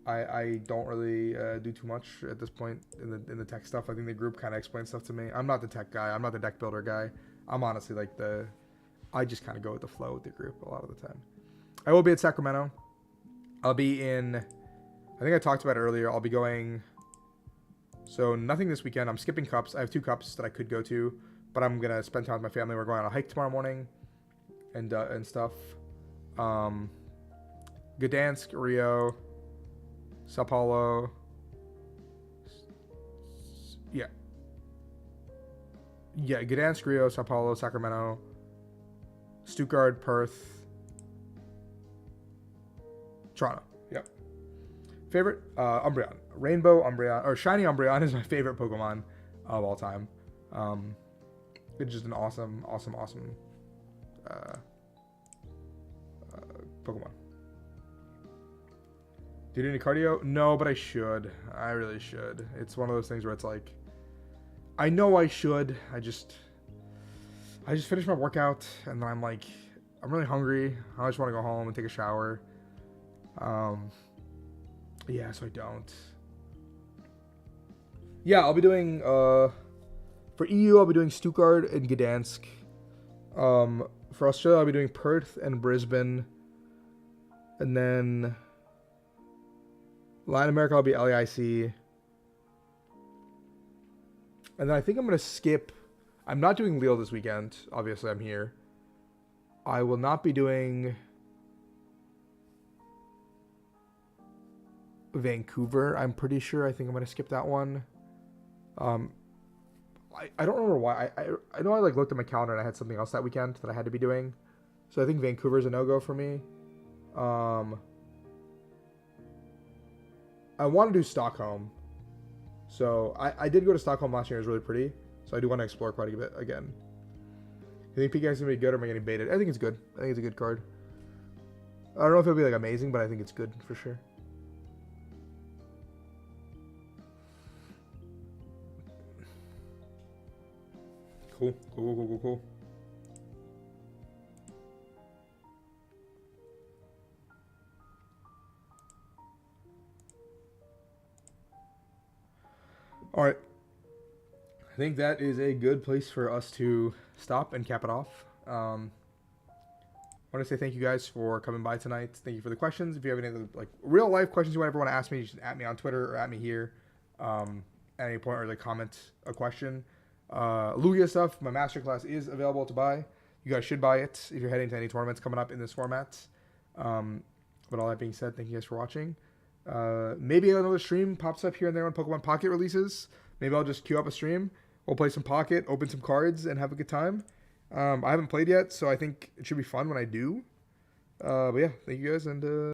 I don't really do too much at this point in the tech stuff. I think the group kind of explains stuff to me. I'm not the tech guy. I'm not the deck builder guy. I'm honestly like I just kind of go with the flow with the group a lot of the time. I will be at Sacramento. I'll be in, I think I talked about it earlier. I'll be going, so nothing this weekend. I'm skipping cups. I have 2 cups that I could go to, but I'm going to spend time with my family. We're going on a hike tomorrow morning and stuff. Gdansk, Rio, Sao Paulo. Yeah, Gdansk, Rio, Sao Paulo, Sacramento, Stuttgart, Perth, Toronto. Yep. Favorite? Umbreon. Rainbow Umbreon, or Shiny Umbreon is my favorite Pokemon of all time. It's just an awesome Pokemon. Do you do any cardio? No, but I should. I really should. It's one of those things where it's like, I know I should. I just finished my workout and then I'm like, I'm really hungry. I just want to go home and take a shower. Yeah, so I don't. Yeah, I'll be doing for EU. I'll be doing Stuttgart and Gdansk. For Australia, I'll be doing Perth and Brisbane, and then Latin America, I'll be LAIC. And then I think I'm going to skip. I'm not doing Lille this weekend. Obviously, I'm here. I will not be doing Vancouver. I'm pretty sure. I think I'm going to skip that one. I don't remember why. I know I like looked at my calendar and I had something else that weekend that I had to be doing. So I think Vancouver's a no-go for me. I want to do Stockholm. So I did go to Stockholm last year. It was really pretty. So I do want to explore quite a bit again. You think PK is going to be good or am I getting baited? I think it's good. I think it's a good card. I don't know if it'll be like amazing, but I think it's good for sure. Cool. All right. I think that is a good place for us to stop and cap it off. I want to say thank you guys for coming by tonight. Thank you for the questions. If you have any other like real life questions you ever want to ask me, you should at me on Twitter or at me here at any point, or like comment a question. Lugia stuff, my masterclass is available to buy. You guys should buy it if you're heading to any tournaments coming up in this format. But all that being said, thank you guys for watching. Maybe another stream pops up here and there when Pokemon Pocket releases. Maybe I'll just queue up a stream. We'll play some Pocket, open some cards, and have a good time. I haven't played yet, so I think it should be fun when I do. But yeah, thank you guys, and